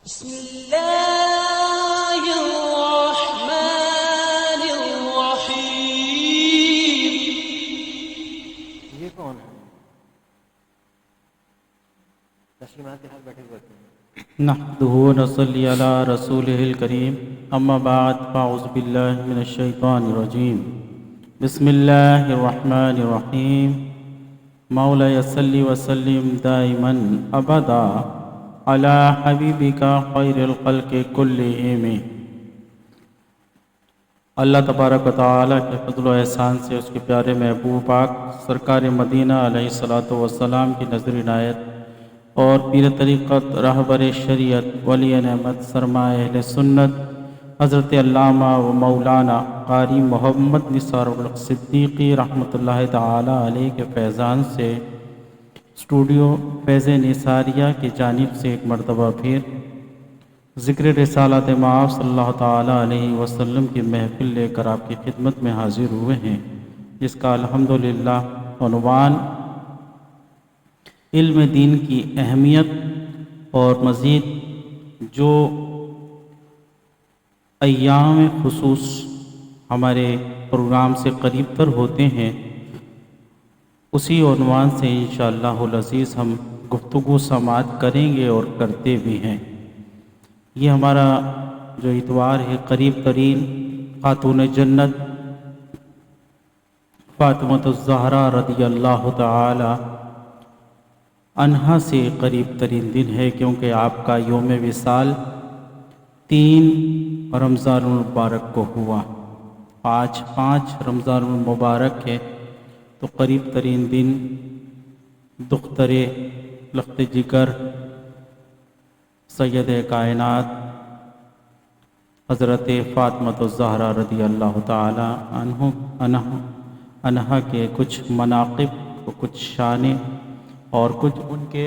بسم اللہ الرحمن الرحیم۔ یہ کون ہے؟ تسلیمات کے ہاتھ بیٹھے ہوئے تھے۔ نحمده ونصلي على رسوله الكريم اما بعد فاعوذ بالله من الشيطان الرجيم بسم الله الرحمن الرحيم مولاي صل وسلم دائما ابدا على حبيبك خير الخلق كلهم۔ اللہ تبارک و تعالیٰ کے فضل و احسان سے اس کے پیارے محبوب پاک سرکار مدینہ علیہ الصلاۃ والسلام کی نظر عنایت اور پیر طریقت راہبر شریعت ولی نعمت سرمایہ اہل سنت حضرت علامہ و مولانا قاری محمد نثار الحق صدیقی رحمۃ اللہ تعالی علیہ کے فیضان سے اسٹوڈیو فیض نثاریہ کی جانب سے ایک مرتبہ پھر ذکر رسالت مآب صلی اللہ تعالی علیہ وسلم کی محفل لے کر آپ کی خدمت میں حاضر ہوئے ہیں، جس کا الحمدللہ عنوان علم دین کی اہمیت اور مزید جو ایام خصوص ہمارے پروگرام سے قریب تر ہوتے ہیں، اسی عنوان سے انشاءاللہ العزیز ہم گفتگو سماعت کریں گے اور کرتے بھی ہیں۔ یہ ہمارا جو اتوار ہے قریب ترین خاتون جنت فاطمۃ الزہرا رضی اللہ تعالی عنہا سے قریب ترین دن ہے، کیونکہ آپ کا یوم وصال 3 رمضان المبارک کو ہوا۔ آج 5 رمضان المبارک ہے، تو قریب ترین دن دختر لخت جگر سید کائنات حضرت فاطمۃ الزہرا رضی اللہ تعالی عنہا کے کچھ مناقب، کچھ شانیں اور کچھ ان کے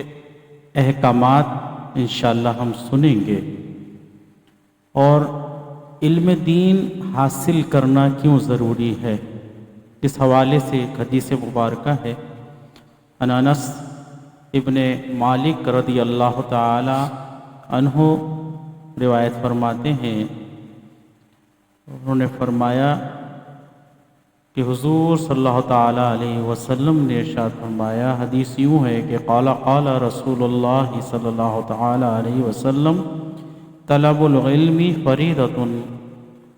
احکامات انشاءاللہ ہم سنیں گے۔ اور علم دین حاصل کرنا کیوں ضروری ہے، اس حوالے سے ایک حدیث مبارکہ ہے۔ انس ابن مالک رضی اللہ تعالی عنہ روایت فرماتے ہیں، انہوں نے فرمایا کہ حضور صلی اللہ تعالی علیہ وسلم نے ارشاد فرمایا، حدیث یوں ہے کہ قال رسول اللہ صلی اللہ تعالی علیہ وسلم طلب العلم فریضۃ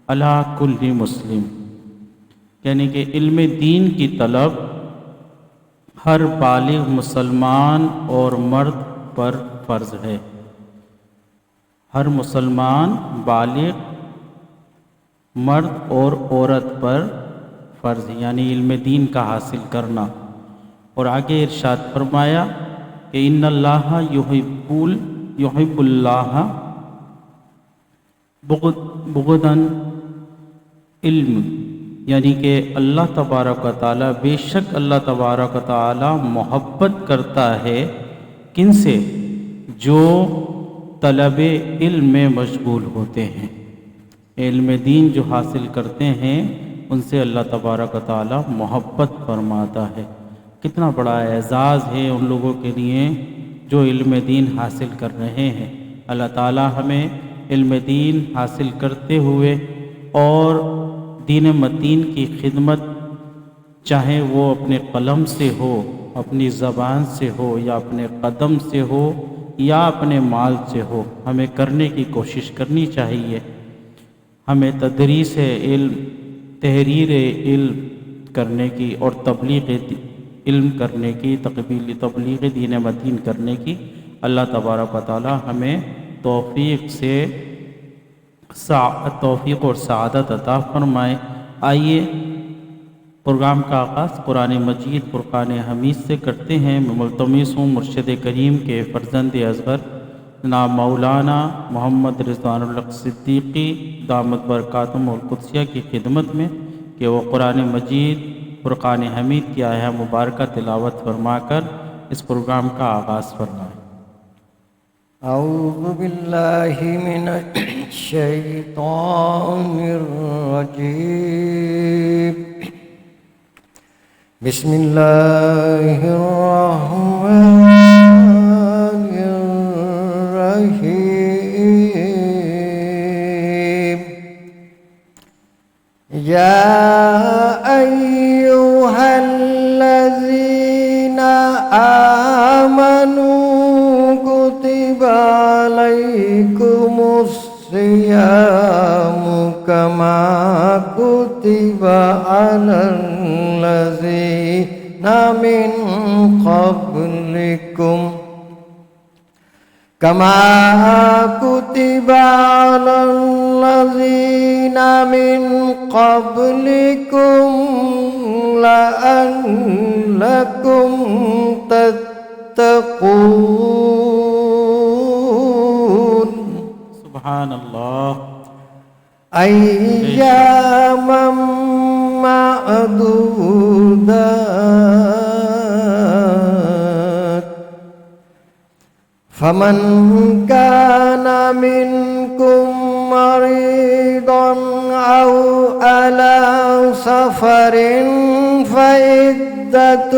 علی کل مسلم، یعنی کہ علم دین کی طلب ہر بالغ مسلمان اور مرد پر فرض ہے۔ ہر مسلمان بالغ مرد اور عورت پر فرض، یعنی علم دین کا حاصل کرنا۔ اور آگے ارشاد فرمایا کہ ان اللہ یحب اللہ بغضاً علم، یعنی کہ اللہ تبارک و تعالیٰ، بے شک اللہ تبارک و تعالیٰ محبت کرتا ہے کن سے؟ جو طلب علم میں مشغول ہوتے ہیں، علم دین جو حاصل کرتے ہیں ان سے اللہ تبارک و تعالیٰ محبت فرماتا ہے۔ کتنا بڑا اعزاز ہے ان لوگوں کے لیے جو علم دین حاصل کر رہے ہیں۔ اللہ تعالیٰ ہمیں علم دین حاصل کرتے ہوئے اور دین متین کی خدمت، چاہے وہ اپنے قلم سے ہو، اپنی زبان سے ہو، یا اپنے قدم سے ہو، یا اپنے مال سے ہو، ہمیں کرنے کی کوشش کرنی چاہیے۔ ہمیں تدریس علم، تحریر علم کرنے کی اور تبلیغ علم کرنے کی، تبلیغ دین متین کرنے کی اللہ تبارک و تعالی ہمیں توفیق اور سعادت عطا فرمائے۔ آئیے پروگرام کا آغاز قرآن مجید فرقان حمید سے کرتے ہیں۔ میں ملتمس ہوں مرشد کریم کے فرزند اصغر جناب مولانا محمد رضوان الحق صدیقی دامت برکاتہم القدسیہ کی خدمت میں کہ وہ قرآن مجید فرقان حمید کی آیہ مبارکہ تلاوت فرما کر اس پروگرام کا آغاز فرمائیں۔ اعوذ باللہ من الشیطان الرجیم، بسم اللہ الرحمن الرحیم۔ يا أيها الذين آمنوا كتب عليكم الصيام كما كتب على الذين من قبلكم كما كتب على الذين من قبلكم لعلكم تتقون سبحان اللہ. أياما معدودات فمن كان منكم مريضا أو على سفر فعدة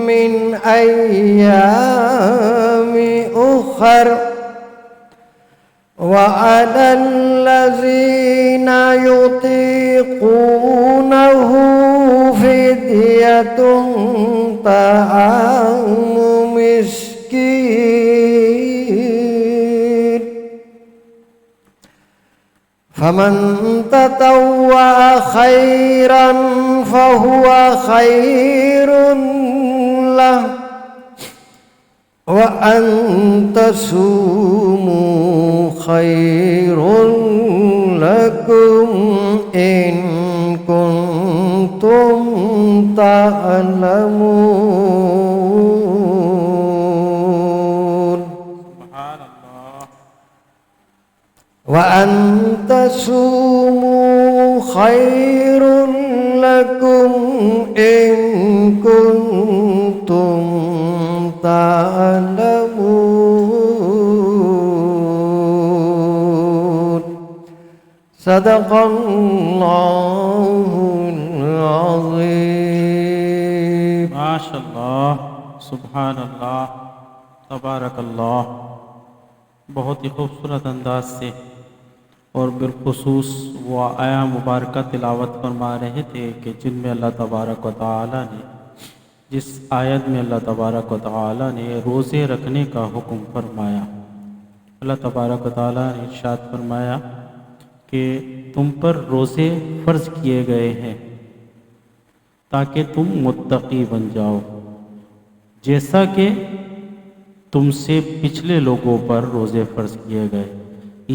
من أيام أخر وعلى الذين يطيقونه فدية طعام مسكين فمن تطوع خيرا فهو خير له وأن تصوموا خير لكم إن كنتم تعلمون سبحان اللہ. وأن تصوموا خير لكم إن كنتم تعلمون صدق اللہ العظیم. ماشاء اللہ. سبحان اللہ. تبارک اللہ. بہت ہی خوبصورت انداز سے اور بالخصوص وہ آیا مبارکہ تلاوت فرما رہے تھے کہ جن میں اللہ تبارک و تعالی نے جس آیت میں اللہ تبارک و تعالی نے روزے رکھنے کا حکم فرمایا. اللہ تبارک و تعالی نے ارشاد فرمایا کہ تم پر روزے فرض کیے گئے ہیں تاکہ تم متقی بن جاؤ، جیسا کہ تم سے پچھلے لوگوں پر روزے فرض کیے گئے.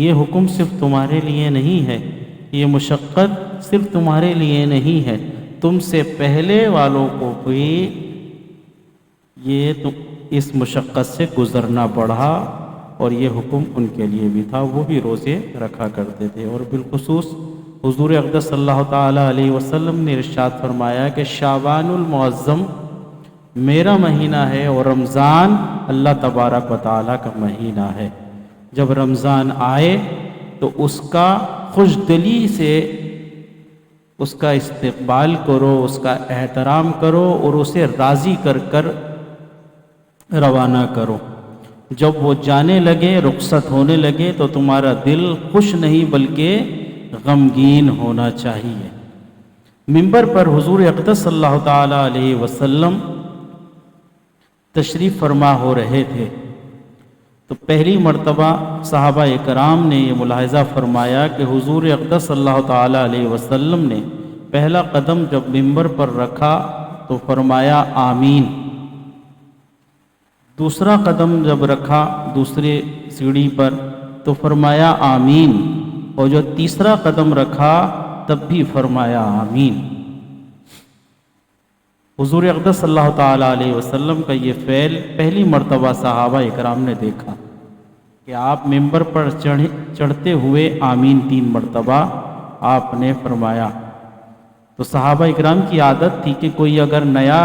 یہ حکم صرف تمہارے لیے نہیں ہے، یہ مشقت صرف تمہارے لیے نہیں ہے، تم سے پہلے والوں کو بھی یہ اس مشقت سے گزرنا پڑا اور یہ حکم ان کے لیے بھی تھا، وہ بھی روزے رکھا کرتے تھے. اور بالخصوص حضور اقدس صلی اللہ تعالیٰ علیہ وسلم نے ارشاد فرمایا کہ شعبان المعظم میرا مہینہ ہے اور رمضان اللہ تبارک و تعالیٰ کا مہینہ ہے. جب رمضان آئے تو اس کا خوش دلی سے اس کا استقبال کرو، اس کا احترام کرو اور اسے راضی کر کر روانہ کرو. جب وہ جانے لگے، رخصت ہونے لگے تو تمہارا دل خوش نہیں بلکہ غمگین ہونا چاہیے. منبر پر حضور اقدس صلی اللہ تعالیٰ علیہ وسلم تشریف فرما ہو رہے تھے تو پہلی مرتبہ صحابہ اکرام نے یہ ملاحظہ فرمایا کہ حضور اقدس صلی اللہ تعالیٰ علیہ وسلم نے پہلا قدم جب منبر پر رکھا تو فرمایا آمین. دوسرا قدم جب رکھا دوسرے سیڑھی پر تو فرمایا آمین، اور جو تیسرا قدم رکھا تب بھی فرمایا آمین. حضور اقدس صلی اللہ تعالیٰ علیہ وسلم کا یہ فعل پہلی مرتبہ صحابہ اکرام نے دیکھا کہ آپ ممبر پر چڑھتے ہوئے آمین 3 مرتبہ آپ نے فرمایا. تو صحابہ اکرام کی عادت تھی کہ کوئی اگر نیا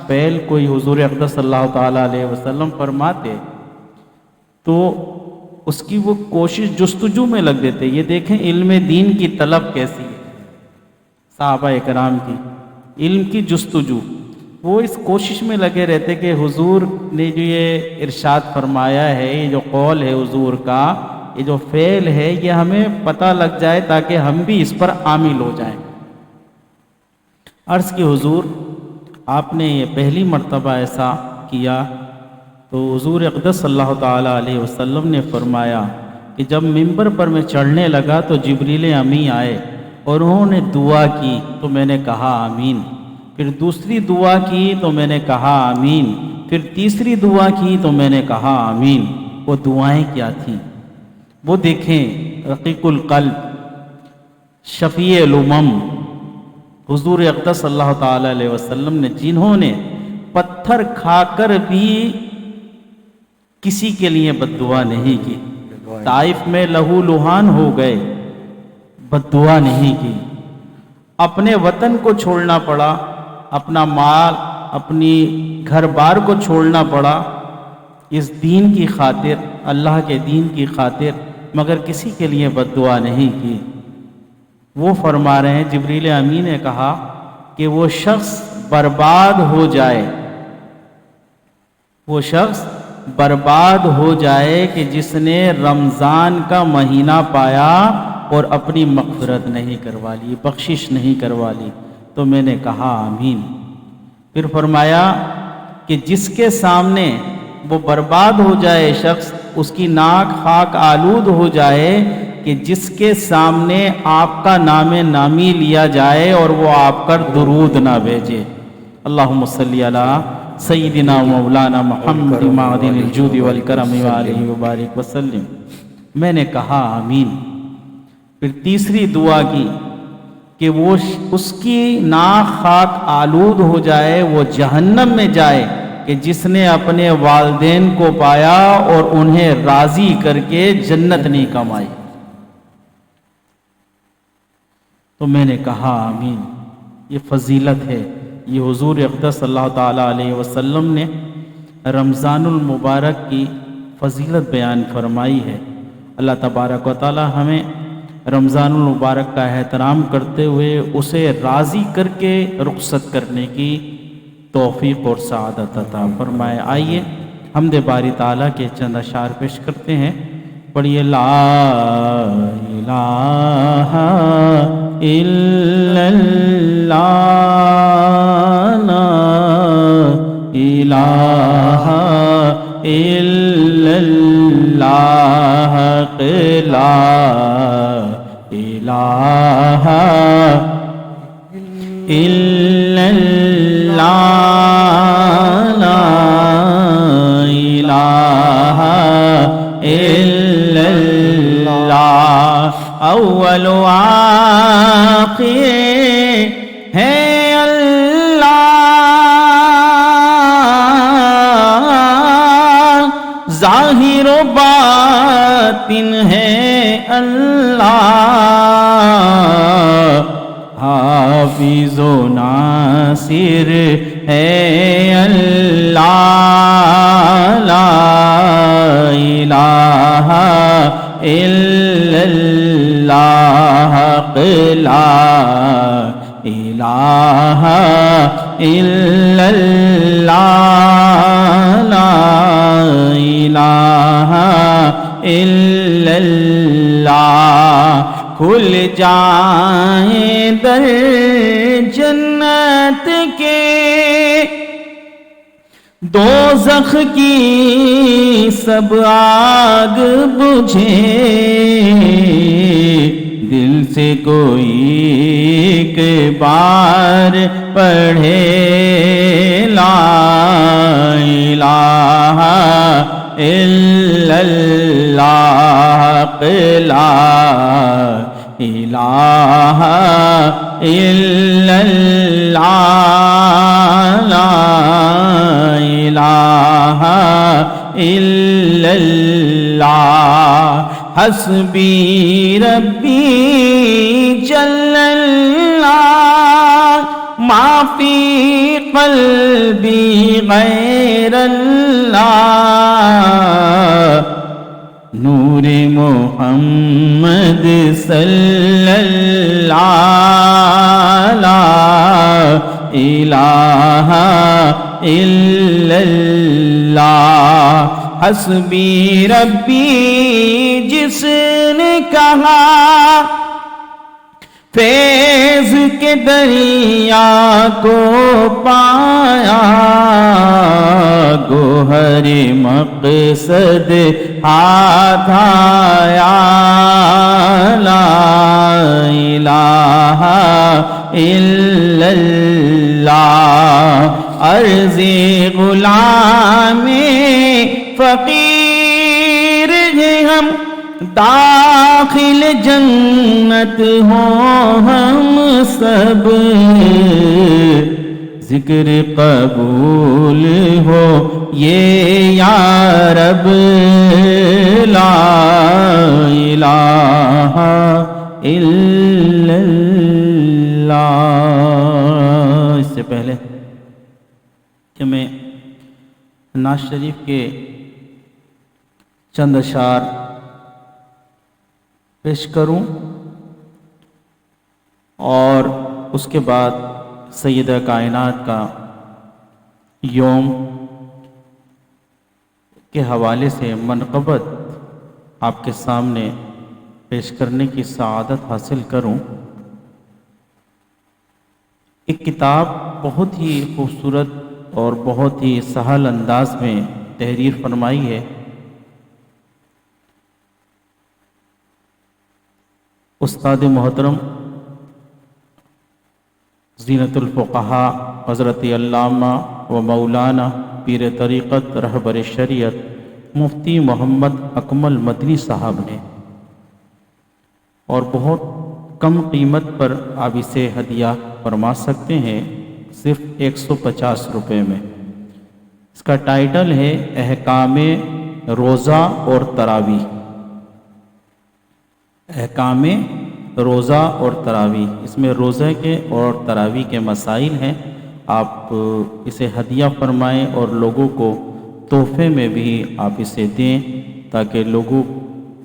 فعل کوئی حضور اقدس صلی اللہ تعالیٰ علیہ وسلم فرماتے تو اس کی وہ کوشش جستجو میں لگ دیتے. یہ دیکھیں علم دین کی طلب کیسی ہے صحابہ اکرام کی، علم کی جستجو. وہ اس کوشش میں لگے رہتے کہ حضور نے جو یہ ارشاد فرمایا ہے، یہ جو قول ہے حضور کا، یہ جو فعل ہے، یہ ہمیں پتہ لگ جائے تاکہ ہم بھی اس پر عامل ہو جائیں. عرض کی حضور آپ نے یہ پہلی مرتبہ ایسا کیا؟ تو حضور اقدس صلی اللہ تعالیٰ علیہ وسلم نے فرمایا کہ جب ممبر پر میں چڑھنے لگا تو جبریل امی آئے اور انہوں نے دعا کی تو میں نے کہا آمین، پھر دوسری دعا کی تو میں نے کہا آمین، پھر تیسری دعا کی تو میں نے کہا آمین۔ وہ دعائیں کیا تھیں؟ وہ دیکھیں، رقیق القلب، شفیع الامم حضور اقدس صلی اللہ تعالیٰ علیہ وسلم نے، جنہوں نے پتھر کھا کر بھی کسی کے لیے بد دعا نہیں کی، طائف میں لہو لہان ہو گئے، بد دعا نہیں کی، اپنے وطن کو چھوڑنا پڑا، اپنا مال، اپنی گھر بار کو چھوڑنا پڑا اس دین کی خاطر، اللہ کے دین کی خاطر، مگر کسی کے لیے بد دعا نہیں کی۔ وہ فرما رہے ہیں، جبریل امی نے کہا کہ وہ شخص برباد ہو جائے، وہ شخص برباد ہو جائے کہ جس نے رمضان کا مہینہ پایا اور اپنی مغفرت نہیں کروا لی، بخشش نہیں کروا لی۔ تو میں نے کہا آمین۔ پھر فرمایا کہ جس کے سامنے وہ برباد ہو جائے شخص، اس کی ناک خاک آلود ہو جائے کہ جس کے سامنے آپ کا نام نامی لیا جائے اور وہ آپ پر درود نہ بھیجے۔ اللہم صلی علی سیدنا مولانا محمد معدن الجود والکرم وآلہ وبارک وسلم۔ میں نے کہا آمین۔ پھر تیسری دعا کی کہ وہ اس کی ناک خاک آلود ہو جائے، وہ جہنم میں جائے کہ جس نے اپنے والدین کو پایا اور انہیں راضی کر کے جنت نہیں کمائی۔ تو میں نے کہا آمین۔ یہ فضیلت ہے، یہ حضور اقدس صلی اللہ تعالیٰ علیہ وسلم نے رمضان المبارک کی فضیلت بیان فرمائی ہے۔ اللہ تبارک و تعالیٰ ہمیں رمضان المبارک کا احترام کرتے ہوئے اسے راضی کر کے رخصت کرنے کی توفیق اور سعادت عطا فرمائے۔ آئیے حمد باری تعالیٰ کے چند اشعار پیش کرتے ہیں۔ پڑھیے لا الہ الا اللہ، لا الہ الا اللہ، لا الہ الا اللہ، لا الہ الا اللہ، اول و آخر ہے اللہ، ظاہر و باطن ہے اللہ، حافظ و ناصر ہے اللہ، لا الہ الا اللہ، لا الہ الا اللہ، لا الہ الا اللہ، کھل جائیں در جنت کے دوزخ کی سب آگ بجھے، دل سے کوئی ایک بار پڑھے لا الہ الا اللہ، لا الہ الا اللہ، لا الہ الا اللہ، حسبی ربی جل اللہ، ما فی قلبی غیر اللہ، نور محمد صلی اللہ، لا الہ الا اللہ، حسبی ربی جس نے کہا فیض کے دریا کو پایا، گوہر مقصد ہاتھ آیا، لا الہ الا اللہ، عرض غلام فقیر ہیں ہم، داخل جنت ہو ہم سب، ذکر قبول ہو یہ یا رب، لا الہ الا اللہ۔ اس سے پہلے کہ میں نعت شریف کے چند اشعار پیش کروں اور اس کے بعد سیدہ کائنات کا یوم کے حوالے سے منقبت آپ کے سامنے پیش کرنے کی سعادت حاصل کروں۔ ایک کتاب بہت ہی خوبصورت اور بہت ہی سہل انداز میں تحریر فرمائی ہے، استاد محترم زینت الفقہاء حضرت علامہ و مولانا پیر طریقت رہبر شریعت مفتی محمد اکمل مدنی صاحب نے، اور بہت کم قیمت پر آپ اسے ہدیہ فرما سکتے ہیں، صرف 150 روپے میں۔ اس کا ٹائٹل ہے احکام روزہ اور تراویح، احکام روزہ اور تراویح۔ اس میں روزہ کے اور تراویح کے مسائل ہیں، آپ اسے ہدیہ فرمائیں اور لوگوں کو تحفے میں بھی آپ اسے دیں تاکہ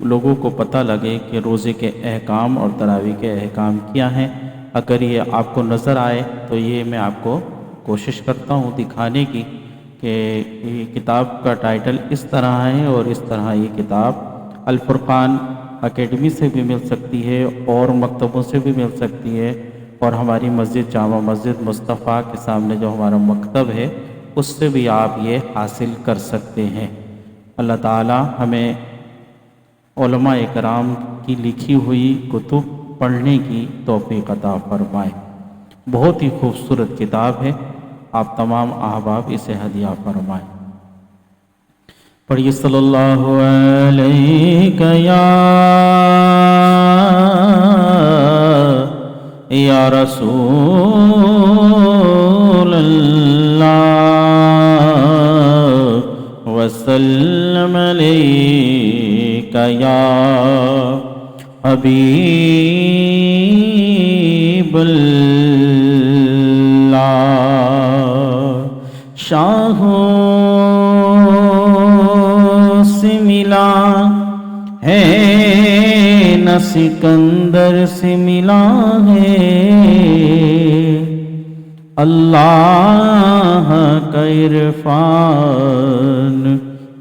لوگوں کو پتہ لگے کہ روزے کے احکام اور تراویح کے احکام کیا ہیں۔ اگر یہ آپ کو نظر آئے تو یہ میں آپ کو کوشش کرتا ہوں دکھانے کی کہ یہ کتاب کا ٹائٹل اس طرح ہے، اور اس طرح یہ کتاب الفرقان اکیڈمی سے بھی مل سکتی ہے اور مکتبوں سے بھی مل سکتی ہے، اور ہماری مسجد جامع مسجد مصطفیٰ کے سامنے جو ہمارا مکتب ہے اس سے بھی آپ یہ حاصل کر سکتے ہیں۔ اللہ تعالی ہمیں علماء کرام کی لکھی ہوئی کتب پڑھنے کی توفیق عطا فرمائے۔ بہت ہی خوبصورت کتاب ہے، آپ تمام احباب اسے ہدیہ فرمائیں۔ پڑھیے صلی اللہ علیہ یا رسول اللہ، وسلم علیک یا حبیب اللہ۔ شاہوں سے ملا ہے نہ سکندر سے ملا ہے، اللہ کا عرفان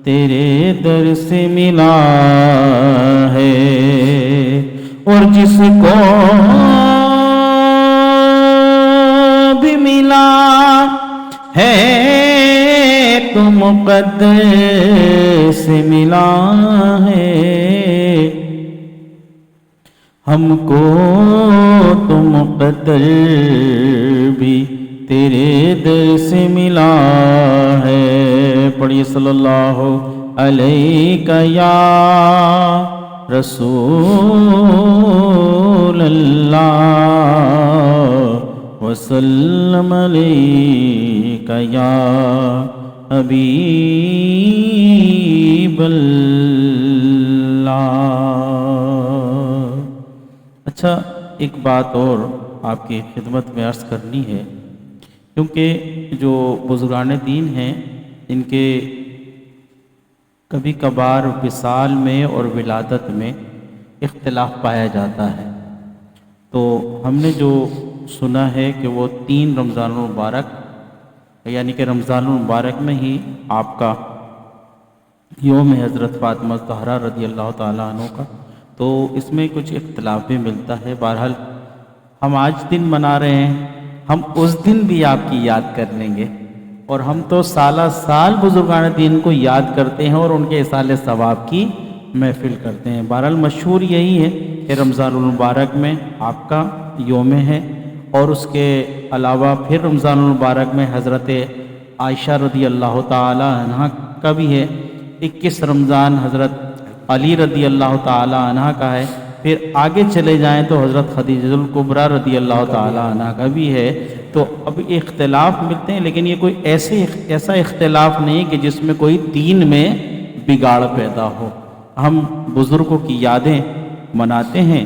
تیرے در سے ملا ہے، اور جس کو بھی ملا ہے تو مقدر سے ملا ہے، ہم کو تو مقدر بھی تیرے در سے ملا ہے۔ پڑھیے صلی اللہ علیہ یا رسول اللہ، وسلم علیک یا حبیب اللہ۔ اچھا، ایک بات اور آپ کی خدمت میں عرض کرنی ہے، کیونکہ جو بزرگان دین ہیں ان کے کبھی کبھار وصال میں اور ولادت میں اختلاف پایا جاتا ہے، تو ہم نے جو سنا ہے کہ وہ 3 رمضان المبارک یعنی کہ رمضان المبارک میں ہی آپ کا یوم حضرت فاطمہ زہرا رضی اللہ تعالیٰ عنہ کا، تو اس میں کچھ اختلاف بھی ملتا ہے۔ بہرحال ہم آج دن منا رہے ہیں، ہم اس دن بھی آپ کی یاد کر لیں گے، اور ہم تو سالہ سال بزرگان دین کو یاد کرتے ہیں اور ان کے اصال ثواب کی محفل کرتے ہیں۔ بہرحال مشہور یہی ہے کہ رمضان المبارک میں آپ کا یوم ہے، اور اس کے علاوہ پھر رمضان المبارک میں حضرت عائشہ رضی اللہ تعالی عنہ کا بھی ہے، 21 رمضان حضرت علی رضی اللہ تعالی عنہ کا ہے، پھر آگے چلے جائیں تو حضرت خدیجہ الکبریٰ رضی اللہ تعالی عنہ کا بھی ہے۔ تو اب اختلاف ملتے ہیں، لیکن یہ کوئی ایسا اختلاف نہیں کہ جس میں کوئی دین میں بگاڑ پیدا ہو۔ ہم بزرگوں کی یادیں مناتے ہیں،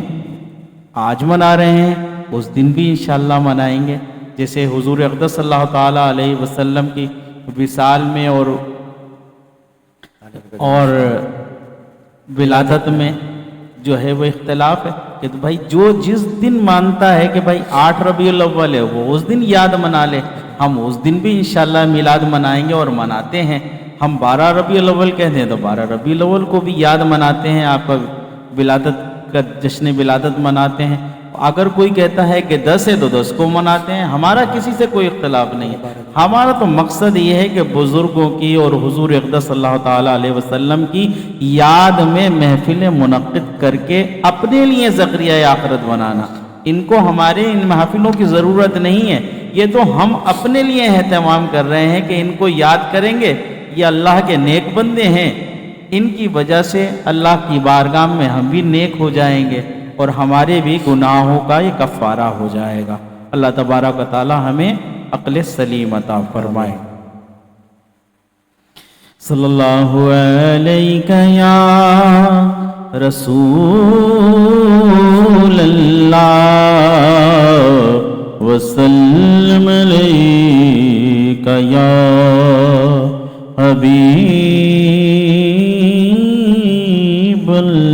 آج منا رہے ہیں، اس دن بھی انشاءاللہ منائیں گے۔ جیسے حضور اقدس صلی اللہ تعالیٰ علیہ وسلم کی وصال میں اور ولادت میں جو ہے وہ اختلاف ہے کہ بھائی جو جس دن مانتا ہے کہ بھائی 8 ربیع الاول ہے وہ اس دن یاد منا لے، ہم اس دن بھی انشاءاللہ میلاد منائیں گے اور مناتے ہیں۔ ہم 12 ربیع الاول کہتے ہیں تو 12 ربیع الاول کو بھی یاد مناتے ہیں، آپ کا ولادت کا جشن ولادت مناتے ہیں۔ اگر کوئی کہتا ہے کہ 10 ہے تو 10 کو مناتے ہیں، ہمارا کسی سے کوئی اختلاف نہیں ہے۔ ہمارا تو مقصد یہ ہے کہ بزرگوں کی اور حضور اقدس صلی اللہ تعالیٰ علیہ وسلم کی یاد میں محفلیں منعقد کر کے اپنے لیے ذخیرہ آخرت بنانا۔ ان کو ہمارے ان محفلوں کی ضرورت نہیں ہے، یہ تو ہم اپنے لیے اہتمام کر رہے ہیں کہ ان کو یاد کریں گے، یہ اللہ کے نیک بندے ہیں، ان کی وجہ سے اللہ کی بارگاہ میں ہم بھی نیک ہو جائیں گے اور ہمارے بھی گناہوں کا یہ کفارہ ہو جائے گا۔ اللہ تبارک و تعالی ہمیں عقل سلیم عطا فرمائے۔ صلی اللہ علیہ یا رسول اللہ وسلم علیک یا حبیب اللہ۔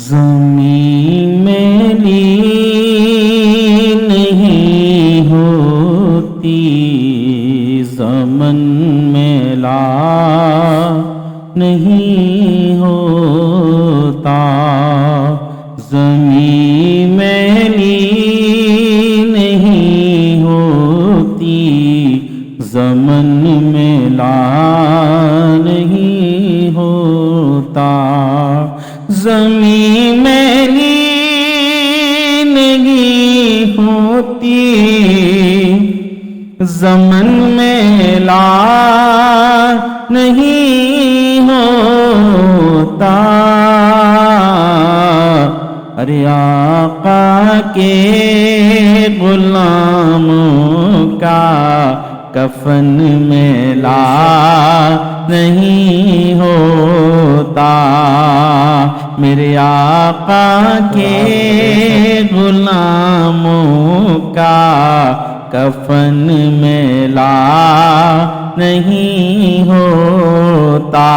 زمین میری نہیں ہوتی، زمن میلا نہیں ہوتا، زمین میلی نہیں ہوتی، زمن میلا نہیں ہوتا، زمین میلی نہیں ہوتی، زمن میلا نہیں ہوتا، ارے آقا کے غلاموں کا کفن میلا نہیں ہوتا، میرے آقا کے غلاموں کا کفن میلا نہیں ہوتا،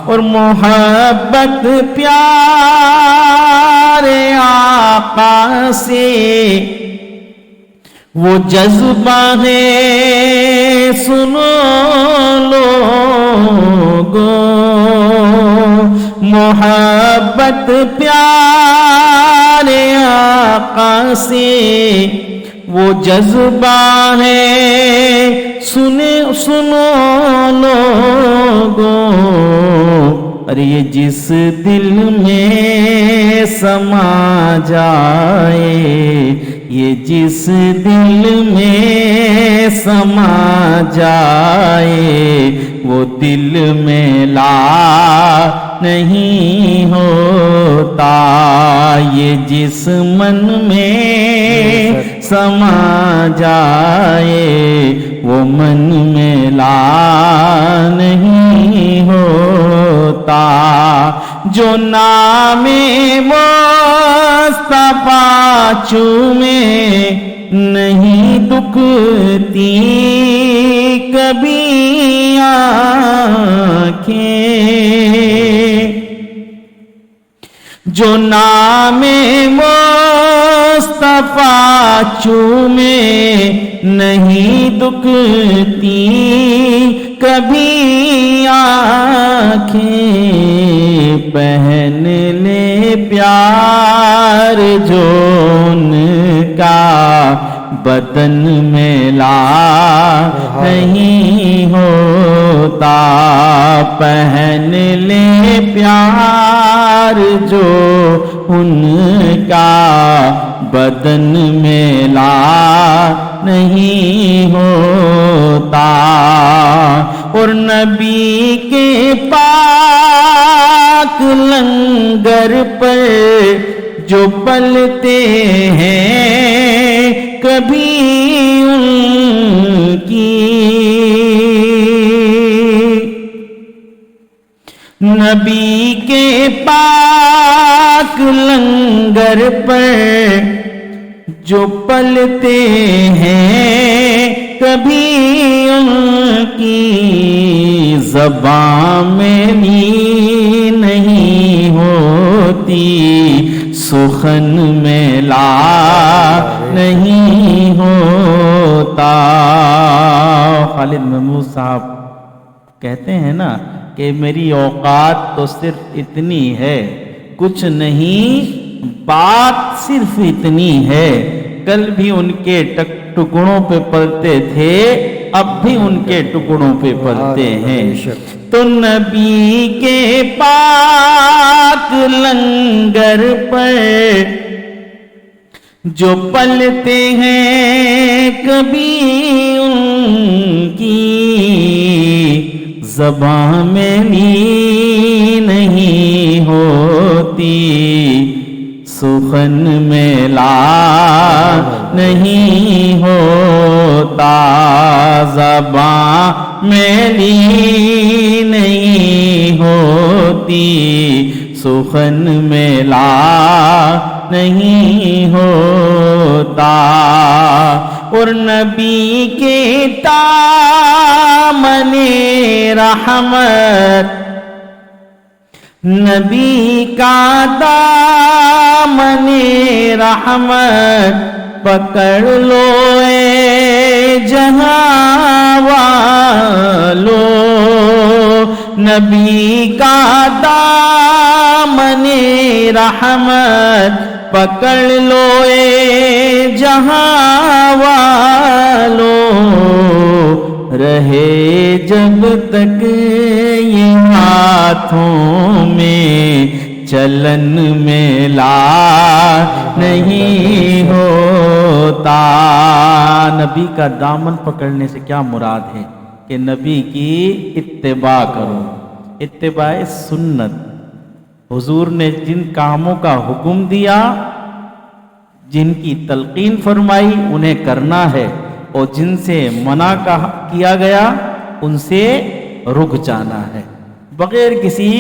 اور محبت پیارے آقا سے وہ جذبہ ہے، سنو لوگوں، محبت پیارے آقا سے وہ جذبہ ہے، سنو لوگوں، ارے یہ جس دل میں سما جائے، یہ جس دل میں سما جائے، وہ دل میں لا نہیں ہوتا، یہ جس من میں سما جائے، وہ من میں لا نہیں ہوتا، جو نام مصطفیٰ چومے نہیں دکھتی کبھی آنکھیں، جو نام مصطفیٰ مصطفیٰ چومے نہیں دکھتی کبھی آنکھیں، پہن لے پیار جو ان کا بدن میں لا نہیں ہوتا، پہن لے پیار جو ان کا بدن میں لا نہیں ہوتا، اور نبی کے پاک لنگر پر جو پلتے ہیں کبھی ان کی، نبی کے پاک لنگر پر جو پلتے ہیں کبھی ان کی زبان میں بھی نہیں ہوتی، سخن میں لا نہیں ہوتا۔ خالد محمود صاحب کہتے ہیں نا کہ میری اوقات تو صرف اتنی ہے، کچھ نہیں بات صرف اتنی ہے، کل بھی ان کے ٹکڑوں پہ پلتے تھے، اب بھی ان کے ٹکڑوں پہ پلتے ہیں، تو نبی کے پاک لنگر پر جو پلتے ہیں کبھی ان کی زبان میں بھی نہیں ہوتی، سخن میں لا نہیں ہوتا، زبان میں لی نہیں ہوتی، سخن میں لا نہیں ہوتا، اور نبی کے دامن رحمت، نبی کا دامن رحمت پکڑ لو اے جہاں والو، نبی کا دامن رحمت پکڑ لو اے جہاں والو، رہے جب تک یہ ہاتھوں میں چلن میں لا نہیں ہوتا۔ نبی کا دامن پکڑنے سے کیا مراد ہے کہ نبی کی اتباع کرو، اتباع سنت، حضور نے جن کاموں کا حکم دیا، جن کی تلقین فرمائی انہیں کرنا ہے، اور جن سے منع کیا گیا ان سے رک جانا ہے، بغیر کسی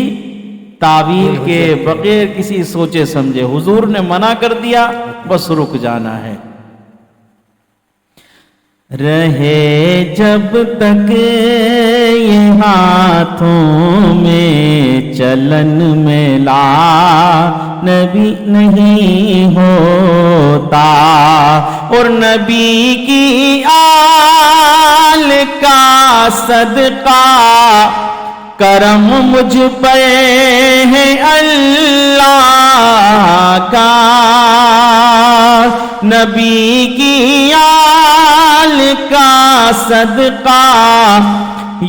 تعویل کے، بغیر کسی سوچے سمجھے۔ حضور نے منع کر دیا، بس رک جانا ہے۔ رہے جب تک یہ ہاتھوں میں چلن میں لا نبی نہیں ہوتا، اور نبی کی آل کا صدقہ کرم مجھ پر ہے اللہ کا، نبی کی آل کا صدقہ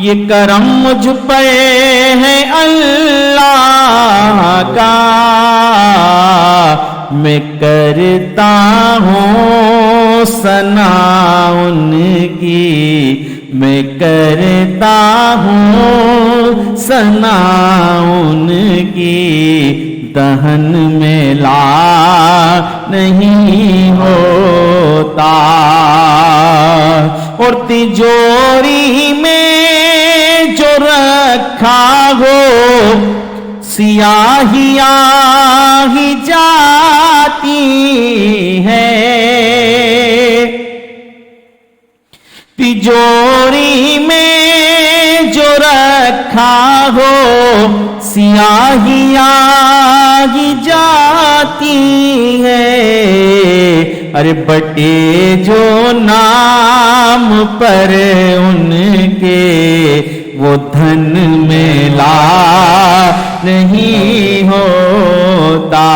یہ کرم مجھ پر ہے اللہ کا، میں کرتا ہوں ثنا ان کی، میں کرتا ہوں ثنا ان کی، دہن میں لا نہیں ہوتا، اور تجوری میں جو رکھا ہو سیاہیاں ہی جاتی ہے، تجوری میں جو رکھا ہو سیاہیاں ہی جاتی ہے، ارے بٹے جو نام پر ان کے وہ دھن ملا نہیں ہوتا.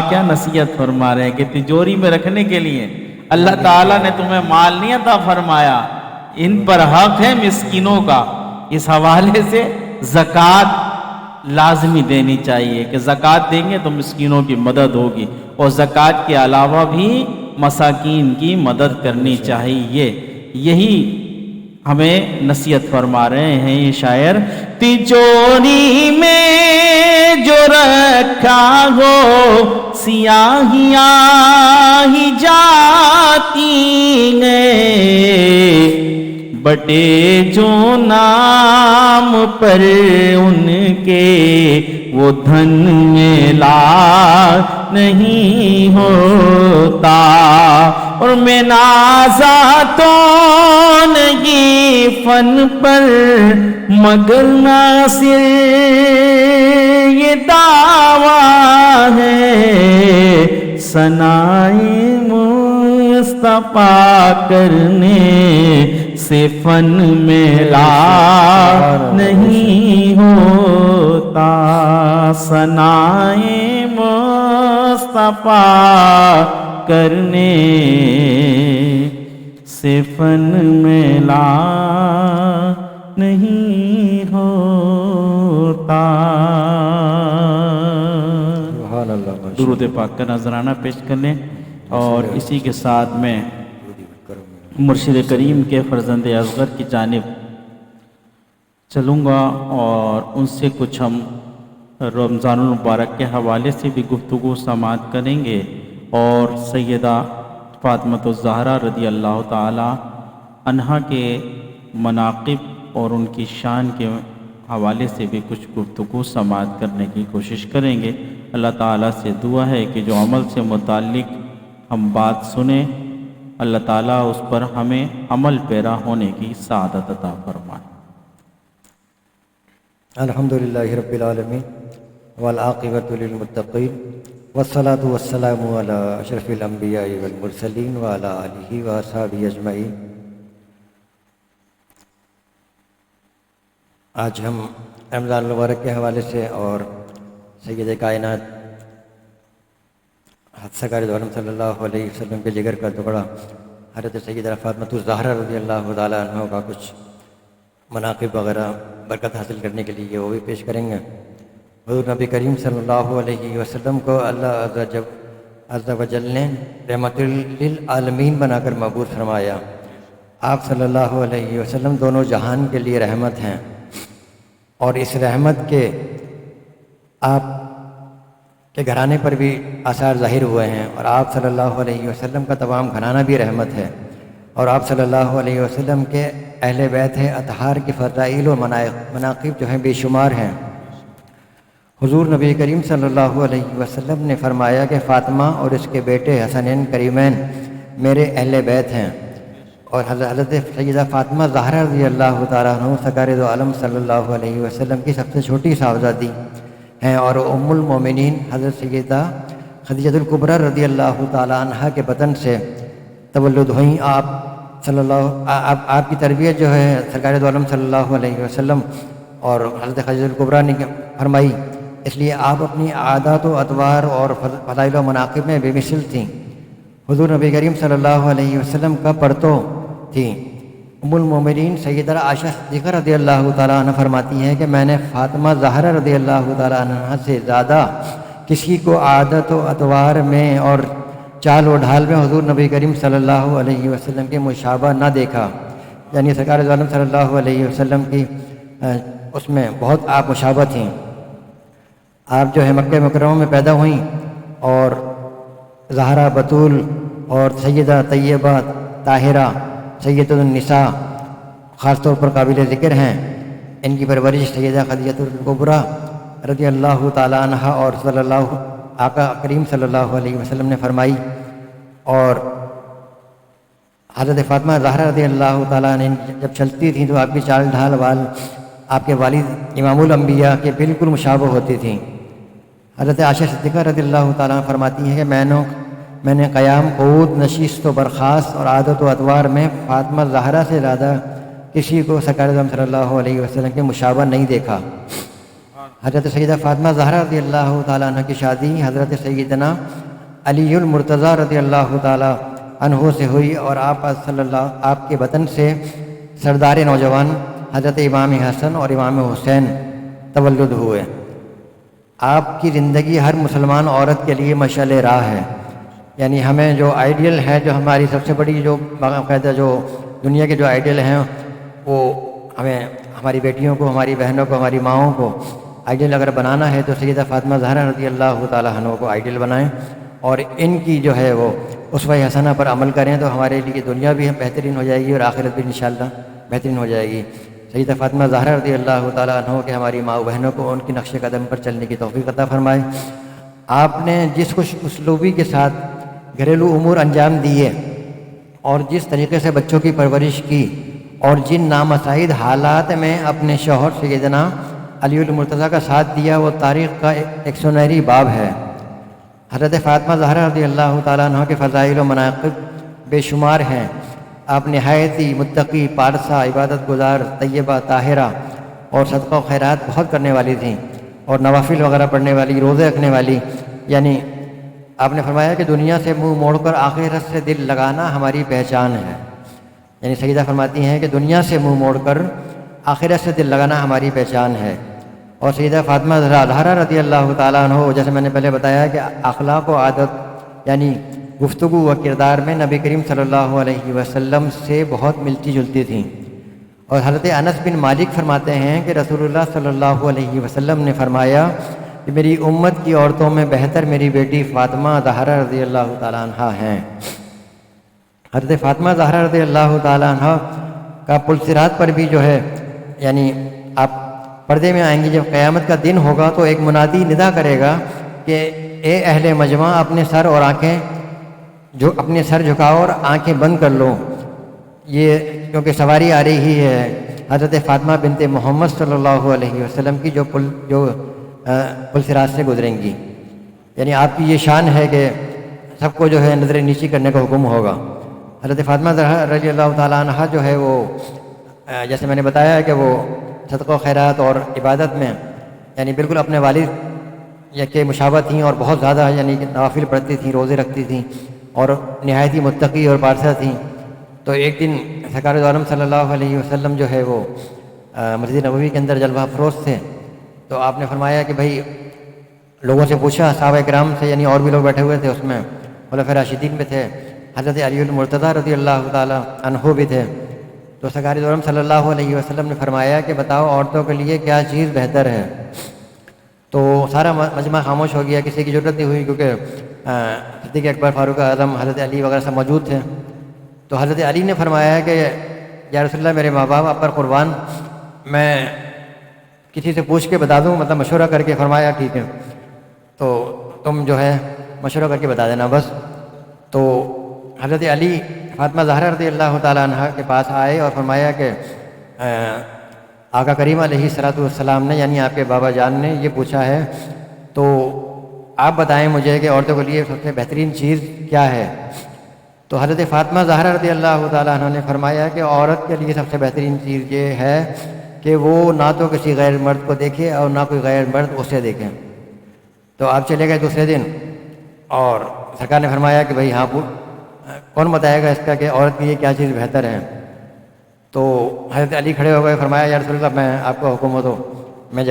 کیا نصیحت فرما رہے ہیں کہ تجوری میں رکھنے کے لیے اللہ تعالیٰ نے تمہیں مال نہیں عطا فرمایا، ان پر حق ہے مسکینوں کا. اس حوالے سے زکوٰۃ لازمی دینی چاہیے کہ زکوٰۃ دیں گے تو مسکینوں کی مدد ہوگی، اور زکوٰۃ کے علاوہ بھی مساکین کی مدد کرنی چاہیے. یہی ہمیں نصیحت فرما رہے ہیں یہ شاعر. تجوری میں جو رکھا ہو سیاہیاں ہی جاتی ہیں، بٹے جو نام پر ان کے وہ دھن ملا نہیں ہوتا. اور میں نازا تو نہیں فن پر مگر ناصر یہ دعویٰ ہے، ثنائے مصطفیٰ کرنے سے فن ملا نہیں ہوتا. ثنائے مصطفیٰ کرنے سے فن ملا نہیں ہوتا. سبحان اللہ. درود پاک کا نذرانہ پیش کر لیں، اور اسی کے ساتھ میں مرشد کریم کے فرزند اصغر کی جانب چلوں گا، اور ان سے کچھ ہم رمضان المبارک کے حوالے سے بھی گفتگو سماعت کریں گے، اور سیدہ فاطمۃ الزہرا رضی اللہ تعالی عنہا کے مناقب اور ان کی شان کے حوالے سے بھی کچھ گفتگو سماعت کرنے کی کوشش کریں گے. اللہ تعالیٰ سے دعا ہے کہ جو عمل سے متعلق ہم بات سنیں، اللہ تعالیٰ اس پر ہمیں عمل پیرا ہونے کی سعادت عطا فرمائے. الحمدللہ رب العالمین والعاقبۃ للمتقین والصلاة والسلام علی اشرف الانبیاء والمرسلین وعلی آلہ واصحابہ اجمعین. آج ہم رمضان المبارک کے حوالے سے اور سید کائنات سرکار دو عالم صلی اللہ علیہ وسلم کے جگر کا ٹکڑا حضرت سیدہ فاطمۃ الزہرا رضی اللہ تعالیٰ عنہ کا کچھ مناقب وغیرہ برکت حاصل کرنے کے لیے وہ بھی پیش کریں گے. حضور نبی کریم صلی اللہ علیہ وسلم کو اللہ عز و جل نے رحمت للعالمین بنا کر مبعوث فرمایا. آپ صلی اللہ علیہ وسلم دونوں جہان کے لیے رحمت ہیں، اور اس رحمت کے آپ کے گھرانے پر بھی آثار ظاہر ہوئے ہیں، اور آپ صلی اللہ علیہ وسلم کا تمام گھرانہ بھی رحمت ہے، اور آپ صلی اللہ علیہ وسلم کے اہل بیت اطہار کی فضائل و مناقب جو ہیں بے شمار ہیں. حضور نبی کریم صلی اللہ علیہ وسلم نے فرمایا کہ فاطمہ اور اس کے بیٹے حسنین کریمین میرے اہل بیت ہیں، اور حضرت سیدہ فاطمہ زہرا رضی اللہ تعالیٰ عنہ سرکار دو عالم صلی اللہ علیہ وسلم کی سب سے چھوٹی صاحبزادی ہیں، اور ام المومنین حضرت سیدہ خدیجہ الکبریٰ رضی اللہ تعالیٰ عنہ کے بطن سے تولد ہوئیں. آپ کی تربیت جو ہے سرکار دو عالم صلی اللہ علیہ وسلم اور حضرت خدیجہ الکبریٰ نے فرمائی، اس لیے آپ اپنی عادات و اطوار اور فضائل و مناقب میں بے مثل تھیں. حضور نبی کریم صلی اللہ علیہ وسلم کا پرتو تھیں. ام المومنین سیدہ عائشہ صدیقہ رضی اللہ تعالیٰ عنہ فرماتی ہیں کہ میں نے فاطمہ زہرا رضی اللہ تعالیٰ عنہ سے زیادہ کسی کو عادت و اطوار میں اور چال و ڈھال میں حضور نبی کریم صلی اللہ علیہ وسلم کے مشابہ نہ دیکھا. یعنی سرکار دو عالم صلی اللہ علیہ وسلم کی اس میں بہت آپ مشابہ تھیں. آپ جو ہے مکہ مکرمہ میں پیدا ہوئیں، اور زہرا بطول اور سیدہ طیبہ طاہرہ سیدۃ النساء خاص طور پر قابل ذکر ہیں. ان کی پرورش سیدہ خدیجہ الکبریٰ رضی اللہ تعالیٰ عنہ اور آقا کریم صلی اللہ علیہ وسلم نے فرمائی. اور حضرت فاطمہ زہرا رضی اللہ تعالیٰ عنہ جب چلتی تھیں تو آپ کی چال ڈھال وال آپ کے والد امام الانبیاء کے بالکل مشابہ ہوتی تھیں. حضرت عائشہ صدیقہ رضی اللہ تعالیٰ عنہ فرماتی ہیں کہ میں نے قیام قعود نشست و برخاست اور عادت و ادوار میں فاطمہ زہرا سے زیادہ کسی کو سرکار دو عالم صلی اللہ علیہ وسلم کے مشابہ نہیں دیکھا۔ حضرت سیدہ فاطمہ زہرا رضی اللہ تعالیٰ عنہ کی شادی حضرت سیدنا علی المرتضیٰ رضی اللہ تعالیٰ عنہ سے ہوئی اور آپ کے وطن سے سردار نوجوان حضرت امام حسن اور امام حسین تولد ہوئے۔ آپ کی زندگی ہر مسلمان عورت کے لیے مشعل راہ ہے، یعنی ہمیں جو آئیڈیل ہے، جو ہماری سب سے بڑی جو باقاعدہ جو دنیا کے جو آئیڈیل ہیں وہ ہمیں ہماری بیٹیوں کو، ہماری بہنوں کو، ہماری ماؤں کو آئیڈیل اگر بنانا ہے تو سیدہ فاطمہ زہرا رضی اللہ تعالیٰ عنہ کو آئیڈیل بنائیں اور ان کی جو ہے وہ اسوہ حسنہ پر عمل کریں تو ہمارے لیے دنیا بھی بہترین ہو جائے گی اور آخرت بھی انشاءاللہ بہترین ہو جائے گی۔ سیدہ فاطمہ زہرا رضی اللہ تعالیٰ عنہ کہ ہماری ماں و بہنوں کو ان کی نقش قدم پر چلنے کی توفیق عطا فرمائے۔ آپ نے جس خوش اسلوبی کے ساتھ گھریلو امور انجام دیے اور جس طریقے سے بچوں کی پرورش کی اور جن نامساعد حالات میں اپنے شوہر سیدنا علی المرتضیٰ کا ساتھ دیا وہ تاریخ کا ایک سنہری باب ہے۔ حضرت فاطمہ زہرا رضی اللہ تعالیٰ عنہ کے فضائل و مناقب بے شمار ہیں۔ آپ نہایت ہی متقی، پارسا، عبادت گزار، طیبہ، طاہرہ اور صدقہ و خیرات بہت کرنے والی تھیں اور نوافل وغیرہ پڑھنے والی، روزے رکھنے والی، یعنی آپ نے فرمایا کہ دنیا سے منہ موڑ کر آخرت سے دل لگانا ہماری پہچان ہے، یعنی سیدہ فرماتی ہیں کہ دنیا سے منہ موڑ کر آخرت سے دل لگانا ہماری پہچان ہے۔ اور سیدہ فاطمہ زہرا رضی اللہ تعالیٰ عنہ جیسے میں نے پہلے بتایا کہ اخلاق و عادت یعنی گفتگو و کردار میں نبی کریم صلی اللہ علیہ وسلم سے بہت ملتی جلتی تھیں۔ اور حضرت انس بن مالک فرماتے ہیں کہ رسول اللہ صلی اللہ علیہ وسلم نے فرمایا کہ میری امت کی عورتوں میں بہتر میری بیٹی فاطمہ زہرا رضی اللہ تعالیٰ عنہ ہیں۔ حضرت فاطمہ زہرا رضی اللہ تعالیٰ عنہ کا پلسرات پر بھی جو ہے یعنی آپ پردے میں آئیں گے، جب قیامت کا دن ہوگا تو ایک منادی ندا کرے گا کہ اے اہل مجمع اپنے سر اور آنکھیں جو اپنے سر جھکاؤ اور آنکھیں بند کر لو، یہ کیونکہ سواری آ رہی ہے حضرت فاطمہ بنت محمد صلی اللہ علیہ وسلم کی جو پلسرات سے گزریں گی، یعنی آپ کی یہ شان ہے کہ سب کو جو ہے نظر نیچی کرنے کا حکم ہوگا۔ حضرت فاطمہ زہرا رضی اللہ تعالیٰ عنہ جو ہے وہ جیسے میں نے بتایا کہ وہ صدقہ و خیرات اور عبادت میں یعنی بالکل اپنے والد کے مشابہ تھیں اور بہت زیادہ یعنی کہ نوافل پڑھتی تھیں، روزے رکھتی تھیں اور نہایت ہی متقی اور پارسا تھیں۔ تو ایک دن سرکار دو عالم صلی اللہ علیہ وسلم جو ہے وہ مسجد نبوی کے اندر جلوہ افروز تھے، تو آپ نے فرمایا کہ بھائی لوگوں سے پوچھا، صحابہ کرام سے یعنی اور بھی لوگ بیٹھے ہوئے تھے، اس میں خلفائے راشدین بھی تھے، حضرت علی المرتضیٰ رضی اللہ تعالیٰ عنہ بھی تھے، تو سرکار دو عالم صلی اللہ علیہ وسلم نے فرمایا کہ بتاؤ عورتوں کے لیے کیا چیز بہتر ہے؟ تو سارا مجمع خاموش ہو گیا، کسی کی ضرورت نہیں ہوئی کیونکہ صدیق اکبر، فاروق اعظم، حضرت علی وغیرہ سب موجود تھے۔ تو حضرت علی نے فرمایا کہ یا رسول اللہ میرے ماں باپ آپ پر قربان، میں کسی سے پوچھ کے بتا دوں، مطلب مشورہ کر کے؟ فرمایا ٹھیک ہے، تو تم جو ہے مشورہ کر کے بتا دینا بس۔ تو حضرت علی فاطمہ زہرا رضی اللہ تعالیٰ عنہ کے پاس آئے اور فرمایا کہ آقا کریم علیہ السلام نے یعنی آپ کے بابا جان نے یہ پوچھا ہے، تو آپ بتائیں مجھے کہ عورتوں کے لیے سب سے بہترین چیز کیا ہے؟ تو حضرت فاطمہ زہرا رضی اللہ تعالیٰ عنہ نے فرمایا کہ عورت کے لیے سب سے بہترین چیز یہ ہے کہ وہ نہ تو کسی غیر مرد کو دیکھے اور نہ کوئی غیر مرد اسے دیکھے۔ تو آپ چلے گئے دوسرے دن اور سرکار نے فرمایا کہ بھائی ہاں کون بتائے گا اس کا کہ عورت کے لیے کیا چیز بہتر ہے؟ تو حضرت علی کھڑے ہو گئے، فرمایا یا رسول اللہ میں آپ کو حکم ہو تو میں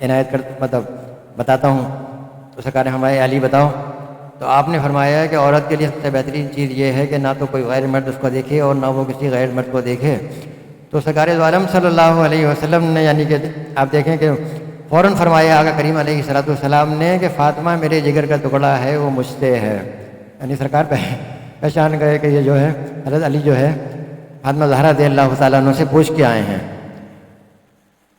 عنایت مطلب بتاتا ہوں۔ تو سرکار نے فرمایا علی بتاؤ۔ تو آپ نے فرمایا کہ عورت کے لیے سب سے بہترین چیز یہ ہے کہ نہ تو کوئی غیر مرد اس کو دیکھے اور نہ وہ کسی غیر مرد کو دیکھے۔ تو سرکار دو عالم صلی اللہ علیہ وسلم نے یعنی کہ آپ دیکھیں کہ فوراً فرمایا آقا کریم علیہ السلام نے کہ فاطمہ میرے جگر کا ٹکڑا ہے، وہ مجھ سے ہے، یعنی سرکار پہچان گئے کہ یہ جو ہے حضرت علی جو ہے فاطمہ زہرا رضی اللہ تعالیٰ عنہ سے پوچھ کے آئے ہیں۔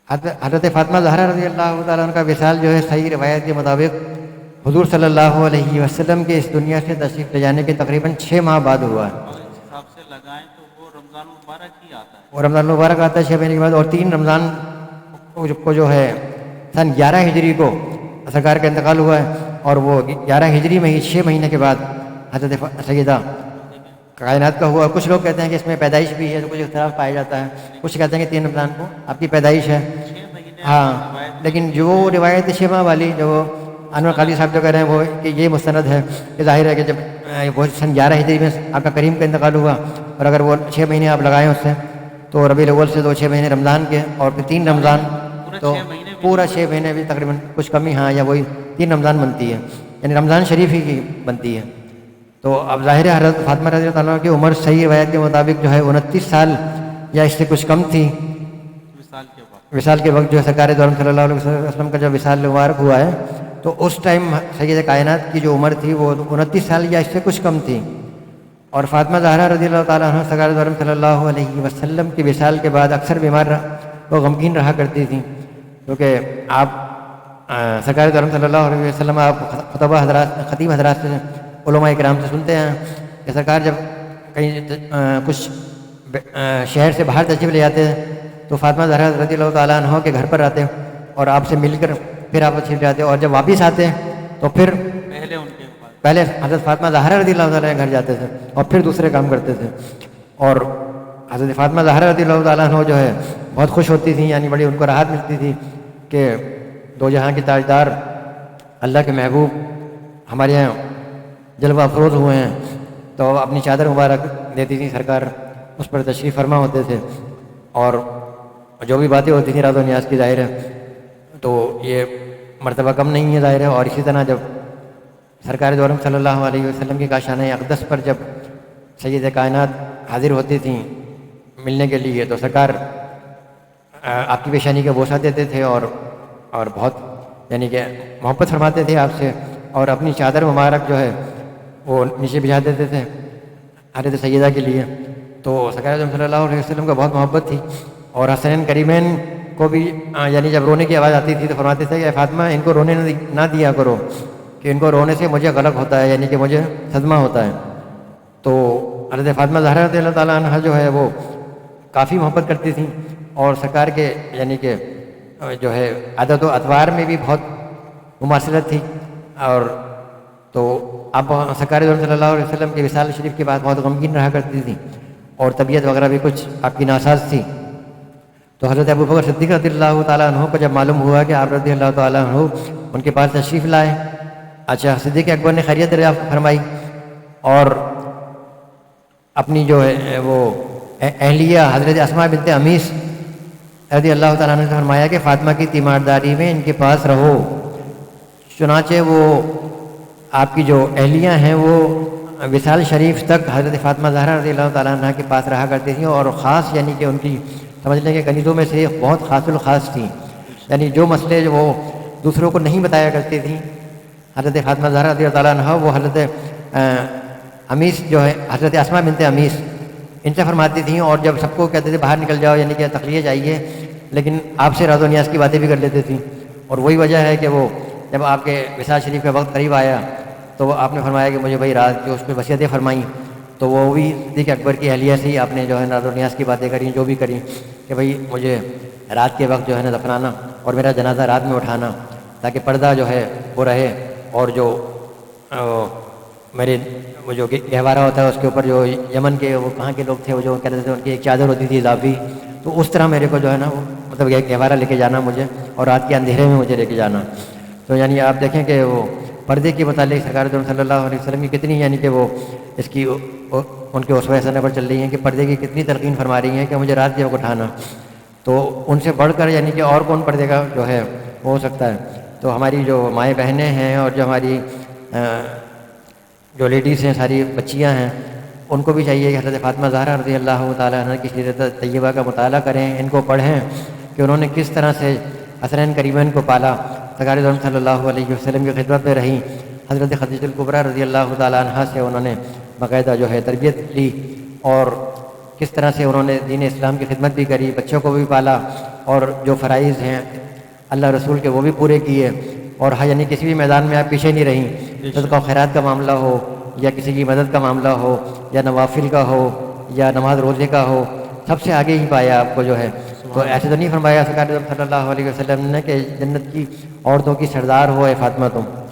حضرت فاطمہ زہرا رضی اللہ تعالیٰ عنہ کا وصال جو ہے صحیح روایت کے مطابق حضور صلی اللہ علیہ وسلم کے اس دنیا سے تشریف لے جانے کے تقریباً 6 ماہ بعد ہوا ہے۔ اور اس حساب سے لگائیں تو وہ رمضان مبارک ہی آتا ہے، اور رمضان مبارک آتا ہے 6 مہینے کے بعد، اور 3 رمضان کو جو ہے سن 11 ہجری کو سرکار کا انتقال ہوا ہے۔ اور وہ 11 ہجری میں ہی 6 مہینے کے بعد حضرت سیدہ کائنات کا ہوا. کچھ لوگ کہتے ہیں کہ اس میں پیدائش بھی ہے، تو کچھ اختلاف پایا جاتا ہے. کچھ کہتے ہیں کہ 3 رمضان کو آپ کی پیدائش ہے. ہاں، لیکن جو روایت 6 ماہ والی جو انور قاضی صاحب جو کہہ رہے ہیں وہ کہ یہ مستند ہے کہ ظاہر ہے کہ جب وہ سن 11 ہجری میں آپ کا کریم کا انتقال ہوا، اور اگر وہ 6 مہینے آپ لگائیں اس سے، تو ربیع الاول سے تو 6 مہینے رمضان کے، اور پھر 3 رمضان، تو پورا 6 مہینے بھی تقریباً کچھ کمی، ہاں، یا وہی 3 رمضان بنتی ہے، یعنی رمضان شریف ہی کی بنتی ہے. تو اب ظاہر ہے حضرت فاطمہ رضی اللہ عنہ کی عمر صحیح روایت کے مطابق جو ہے 29 سال یا اس سے کچھ کم تھی. وصال کے وقت جو ہے سرکار دو عالم صلی اللہ علیہ وسلم کا جب وصال مبارک ہوا ہے، تو اس ٹائم سید کائنات کی جو عمر تھی وہ 29 سال یا اس سے کچھ کم تھی. اور فاطمہ زہرا رضی اللہ تعالیٰ عنہ سرکار دو عالم صلی اللہ علیہ وسلم کی وصال کے بعد اکثر بیمار و غمگین رہا کرتی تھیں، کیونکہ آپ سرکار دو عالم صلی اللہ علیہ وسلم آپ خطیب حضرات سے، علماء کرام سے سنتے ہیں کہ سرکار جب کہیں کچھ شہر سے باہر تشریف لے جاتے ہیں تو فاطمہ زہرا رضی اللہ تعالیٰ عنہ کے گھر پر آتے اور آپ سے مل کر پھر آپ تشریف لے جاتے، اور جب واپس آتے تو پھر پہلے حضرت فاطمہ زہرا رضی اللہ تعالیٰ کے گھر جاتے تھے اور پھر دوسرے کام کرتے تھے. اور حضرت فاطمہ زہرا رضی اللہ تعالیٰ عنہ جو ہے بہت خوش ہوتی تھیں، یعنی بڑی ان کو راحت ملتی تھی کہ 2 جہاں کی تاجدار اللہ کے محبوب ہمارے یہاں جلوہ افروز ہوئے ہیں. تو اپنی چادر مبارک دیتی تھیں سرکار، اس پر تشریف فرما ہوتے تھے، اور جو بھی باتیں ہوتی تھیں راز و نیاز کی ظاہر ہے تو یہ مرتبہ کم نہیں ہے ظاہر ہے. اور اسی طرح جب سرکار دو عالم صلی اللہ علیہ وسلم کی کاشانہ اقدس پر جب سید کائنات حاضر ہوتی تھیں ملنے کے لیے، تو سرکار آپ کی پیشانی کا بوسہ دیتے تھے اور بہت یعنی کہ محبت فرماتے تھے آپ سے، اور اپنی چادر مبارک جو ہے وہ نیچے بجھا دیتے تھے حضرت سیدہ کے لیے. تو سرکار صلی اللہ علیہ وسلم کا بہت محبت تھی. اور حسنین کریمین کو بھی یعنی جب رونے کی آواز آتی تھی تو فرماتے تھے کہ فاطمہ ان کو رونے نہ دیا کرو، کہ ان کو رونے سے مجھے غلط ہوتا ہے، یعنی کہ مجھے صدمہ ہوتا ہے. تو حضرت فاطمہ زہرا رضی اللہ تعالیٰ عنہ جو ہے وہ کافی محبت کرتی تھیں، اور سرکار کے یعنی کہ جو ہے عادت و اطوار میں بھی بہت مماثلت تھی. اور تو اب سرکار صلی اللہ علیہ وسلم کے وصال شریف کے بعد بہت غمگین رہا کرتی تھیں، اور طبیعت وغیرہ بھی کچھ آپ کی ناساز تھی. تو حضرت ابوبکر صدیق رضی اللہ تعالیٰ عنہ کو جب معلوم ہوا کہ آپ رضی اللہ تعالیٰ عنہ ان کے پاس تشریف لائے، اچھا صدیق اکبر نے خیریت دریافت فرمائی، اور اپنی جو ہے وہ اہلیہ حضرت اسماء بنت امیس رضی اللہ تعالیٰ عنہ نے فرمایا کہ فاطمہ کی تیمارداری میں ان کے پاس رہو. چنانچہ وہ آپ کی جو اہلیہ ہیں وہ وصال شریف تک حضرت فاطمہ زہرا رضی اللہ تعالیٰ عنہ کے پاس رہا کرتی تھیں، اور خاص یعنی کہ ان کی سمجھ لیں کہ کنیزوں میں سے بہت خاص الخاص تھیں، یعنی جو مسئلے جو وہ دوسروں کو نہیں بتایا کرتی تھیں حضرت فاطمہ زہرا رضی اللہ تعالیٰ عنہ، وہ حضرت امیس جو ہے حضرت اسماء بنت امیس ان سے فرماتی تھیں. اور جب سب کو کہتے تھے باہر نکل جاؤ یعنی کہ تخلیہ جائیے، لیکن آپ سے راز و نیاز کی باتیں بھی کر لیتی تھیں. اور وہی وجہ ہے کہ وہ جب آپ کے وصال شریف کا وقت قریب آیا تو وہ آپ نے فرمایا کہ مجھے بھائی رات جو اس پہ وصیتیں فرمائیں، تو وہ بھی صدیق اکبر کی اہلیہ سے ہی آپ نے جو ہے راز و نیاز کی باتیں کریں، جو بھی کریں کہ بھائی مجھے رات کے وقت جو ہے نا دفنانا اور میرا جنازہ رات میں اٹھانا، تاکہ پردہ جو ہے وہ رہے، اور جو میرے وہ جو گہوارہ ہوتا ہے اس کے اوپر جو یمن کے وہ کہاں کے لوگ تھے وہ جو کہتے تھے ان کی ایک چادر ہوتی تھی اضافی، تو اس طرح میرے کو جو ہے نا وہ مطلب گہوارہ لے کے جانا مجھے، اور رات کے اندھیرے میں مجھے لے کے جانا. تو یعنی آپ دیکھیں کہ وہ پردے کے متعلق سرکار صلی اللہ علیہ وسلم کی کتنی یعنی کہ وہ اس کی ان کے اسوہ حسنہ پر چل رہی ہیں کہ پردے کی کتنی تلقین فرما رہی ہیں کہ مجھے رات کے وقت اٹھانا. تو ان سے بڑھ کر یعنی کہ اور کون پردے کا جو ہے وہ ہو سکتا ہے. تو ہماری جو مائیں بہنیں ہیں اور جو ہماری جو لیڈیز ہیں، ساری بچیاں ہیں، ان کو بھی چاہیے کہ حضرت فاطمہ زہرا رضی اللہ تعالیٰ عنہ کی سیرت طیبہ کا مطالعہ کریں، ان کو پڑھیں کہ انہوں نے کس طرح سے حسنین کریمین کو پالا، سرکار صلی اللہ علیہ وسلم کی خدمت میں رہیں. حضرت خدیجہ الکبریٰ رضی اللہ تعالیٰ عنہ سے انہوں نے باقاعدہ جو ہے تربیت لی، اور کس طرح سے انہوں نے دین اسلام کی خدمت بھی کری، بچوں کو بھی پالا، اور جو فرائض ہیں اللہ رسول کے وہ بھی پورے کیے. اور یعنی کسی بھی میدان میں آپ پیچھے نہیں رہیں، صدقہ و خیرات کا معاملہ ہو یا کسی کی مدد کا معاملہ ہو یا نوافل کا ہو یا نماز روزے کا ہو، سب سے آگے ہی پایا آپ کو جو ہے. تو ایسے تو نہیں فرمایا سرکار صلی اللہ علیہ وسلم نے کہ جنت کی عورتوں کی سردار ہو اے فاطمہ تم،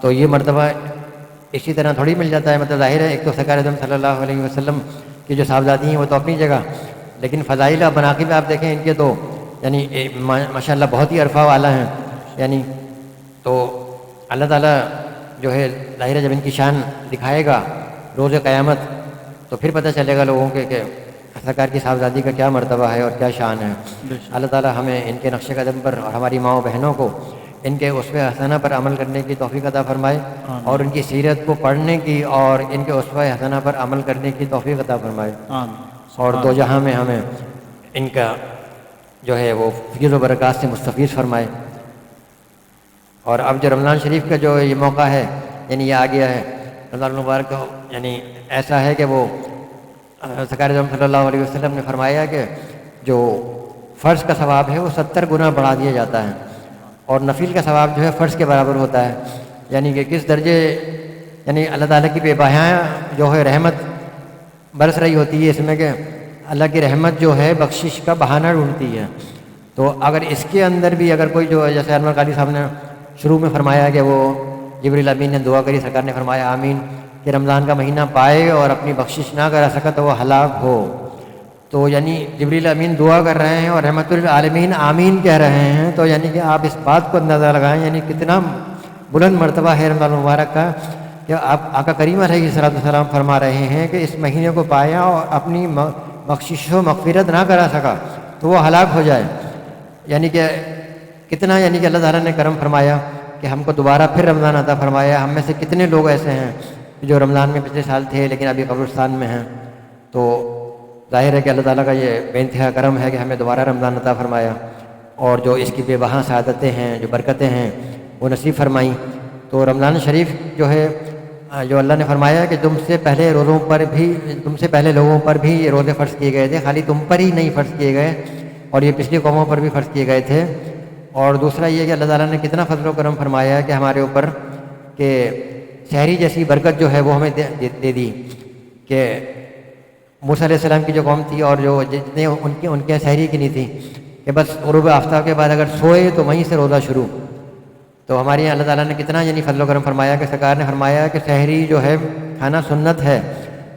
تو یہ مرتبہ اسی طرح تھوڑی مل جاتا ہے. مطلب ظاہر ہے ایک تو سرکار اعظم صلی اللہ علیہ وسلم کی جو صاحبزادی ہیں وہ تو اپنی جگہ، لیکن فضائل اور مناقب آپ دیکھیں ان کے تو یعنی ماشاء اللہ بہت ہی عرفہ والا ہیں. یعنی تو اللہ تعالیٰ جو ہے ظاہر ہے جب ان کی شان دکھائے گا روز قیامت تو پھر پتہ چلے گا لوگوں کے کہ سرکار کی صاحبزادی کا کیا مرتبہ ہے اور کیا شان ہے. اللہ تعالیٰ ہمیں ان کے نقش قدم پر اور ہماری ماؤں بہنوں کو ان کے اسوہ حسنہ پر عمل کرنے کی توفیق عطا فرمائے اور ان کی سیرت کو پڑھنے کی اور ان کے اسوہ حسنہ پر عمل کرنے کی توفیق عطا فرمائے اور دو جہاں میں ہمیں ان کا جو ہے وہ فضل و برکات سے مستفیض فرمائے. اور اب جو رمضان شریف کا جو یہ موقع ہے یعنی یہ آ گیا ہے رمضان المبارک یعنی ایسا ہے کہ وہ سرکار اعظم صلی اللہ علیہ وسلم نے فرمایا کہ جو فرض کا ثواب ہے وہ 70 گنا بڑھا دیا جاتا ہے اور نفل کا ثواب جو ہے فرض کے برابر ہوتا ہے. یعنی کہ کس درجے یعنی اللہ تعالیٰ کی بے بہا جو ہے رحمت برس رہی ہوتی ہے اس میں کہ اللہ کی رحمت جو ہے بخشش کا بہانہ ڈھونڈتی ہے. تو اگر اس کے اندر بھی اگر کوئی جو جیسے انور قادری صاحب نے شروع میں فرمایا کہ وہ جبریل امین نے دعا کری، سرکار نے فرمایا آمین کہ رمضان کا مہینہ پائے اور اپنی بخشش نہ کرا سکا تو وہ ہلاک ہو. تو یعنی جبریل امین دعا کر رہے ہیں اور رحمت للعالمین آمین کہہ رہے ہیں. تو یعنی کہ آپ اس بات کو اندازہ لگائیں یعنی کتنا بلند مرتبہ ہے رمضان المبارک کا کہ آپ آقا کریم علیہ السلام فرما رہے ہیں کہ اس مہینے کو پایا اور اپنی بخشش و مغفرت نہ کرا سکا تو وہ ہلاک ہو جائے. یعنی کہ کتنا یعنی کہ اللہ تعالیٰ نے کرم فرمایا کہ ہم کو دوبارہ پھر رمضان عطا فرمایا. ہم میں سے کتنے لوگ ایسے ہیں جو رمضان میں پچھلے سال تھے لیکن ابھی قبرستان میں ہیں. تو ظاہر ہے کہ اللہ تعالیٰ کا یہ بے انتہا کرم ہے کہ ہمیں دوبارہ رمضان عطا فرمایا اور جو اس کی بے بہا سعادتیں ہیں جو برکتیں ہیں وہ نصیب فرمائیں. تو رمضان شریف جو ہے جو اللہ نے فرمایا کہ تم سے پہلے لوگوں پر بھی یہ روزے فرض کیے گئے تھے، خالی تم پر ہی نہیں فرض کیے گئے اور یہ پچھلی قوموں پر بھی فرض کیے گئے تھے. اور دوسرا یہ کہ اللہ تعالیٰ نے کتنا فضل و کرم فرمایا کہ ہمارے اوپر کہ سحری جیسی برکت جو ہے وہ ہمیں دے دی کہ موسیٰ علیہ السلام کی جو قوم تھی اور جو جتنے ان کے سحری کی نہیں تھی کہ بس غروب آفتاب کے بعد اگر سوئے تو وہیں سے روزہ شروع. تو ہمارے یہاں اللہ تعالیٰ نے کتنا یعنی فضل و کرم فرمایا کہ سرکار نے فرمایا کہ سحری جو ہے کھانا سنت ہے،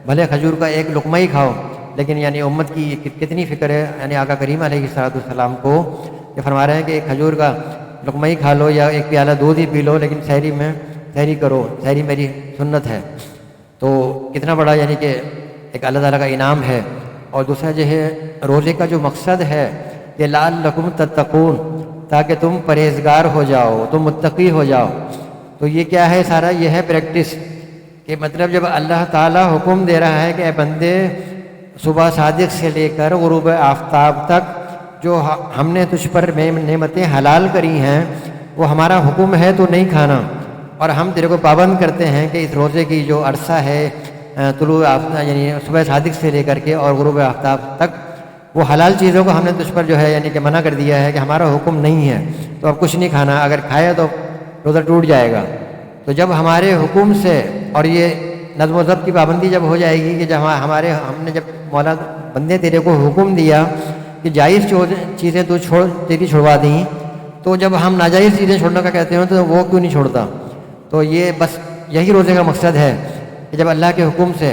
بھلے کھجور کا ایک لقمہ ہی کھاؤ، لیکن یعنی امت کی کتنی فکر ہے یعنی آقا کریم علیہ السلام کو کہ فرما رہے ہیں کہ ایک کھجور کا لقمہ ہی کھا لو یا ایک پیالہ دودھ ہی پی لو لیکن سحری کرو، سحری میری سنت ہے. تو کتنا بڑا یعنی کہ ایک اللہ تعالیٰ کا انعام ہے. اور دوسرا جو ہے روزے کا جو مقصد ہے کہ لعلکم تتقون، تاکہ تم پرہیزگار ہو جاؤ، تم متقی ہو جاؤ. تو یہ کیا ہے سارا یہ ہے پریکٹس کہ مطلب جب اللہ تعالیٰ حکم دے رہا ہے کہ اے بندے صبح صادق سے لے کر غروب آفتاب تک جو ہم نے تجھ پر نعمتیں حلال کری ہیں وہ ہمارا حکم ہے تو نہیں کھانا، اور ہم تیرے کو پابند کرتے ہیں کہ اس روزے کی جو عرصہ ہے طلوع یعنی صبح صادق سے لے کر کے اور غروب آفتاب تک وہ حلال چیزوں کو ہم نے تجھ پر جو ہے یعنی کہ منع کر دیا ہے کہ ہمارا حکم نہیں ہے تو اب کچھ نہیں کھانا، اگر کھایا تو روزہ ٹوٹ جائے گا. تو جب ہمارے حکم سے اور یہ نظم و ضبط کی پابندی جب ہو جائے گی کہ جب ہم نے جب مولا بندے تیرے کو حکم دیا کہ جائز چیزیں تو تیری چھڑوا دیں، تو جب ہم ناجائز چیزیں چھوڑنے کا کہتے ہیں تو وہ کیوں نہیں چھوڑتا. تو یہ بس یہی روزے کا مقصد ہے کہ جب اللہ کے حکم سے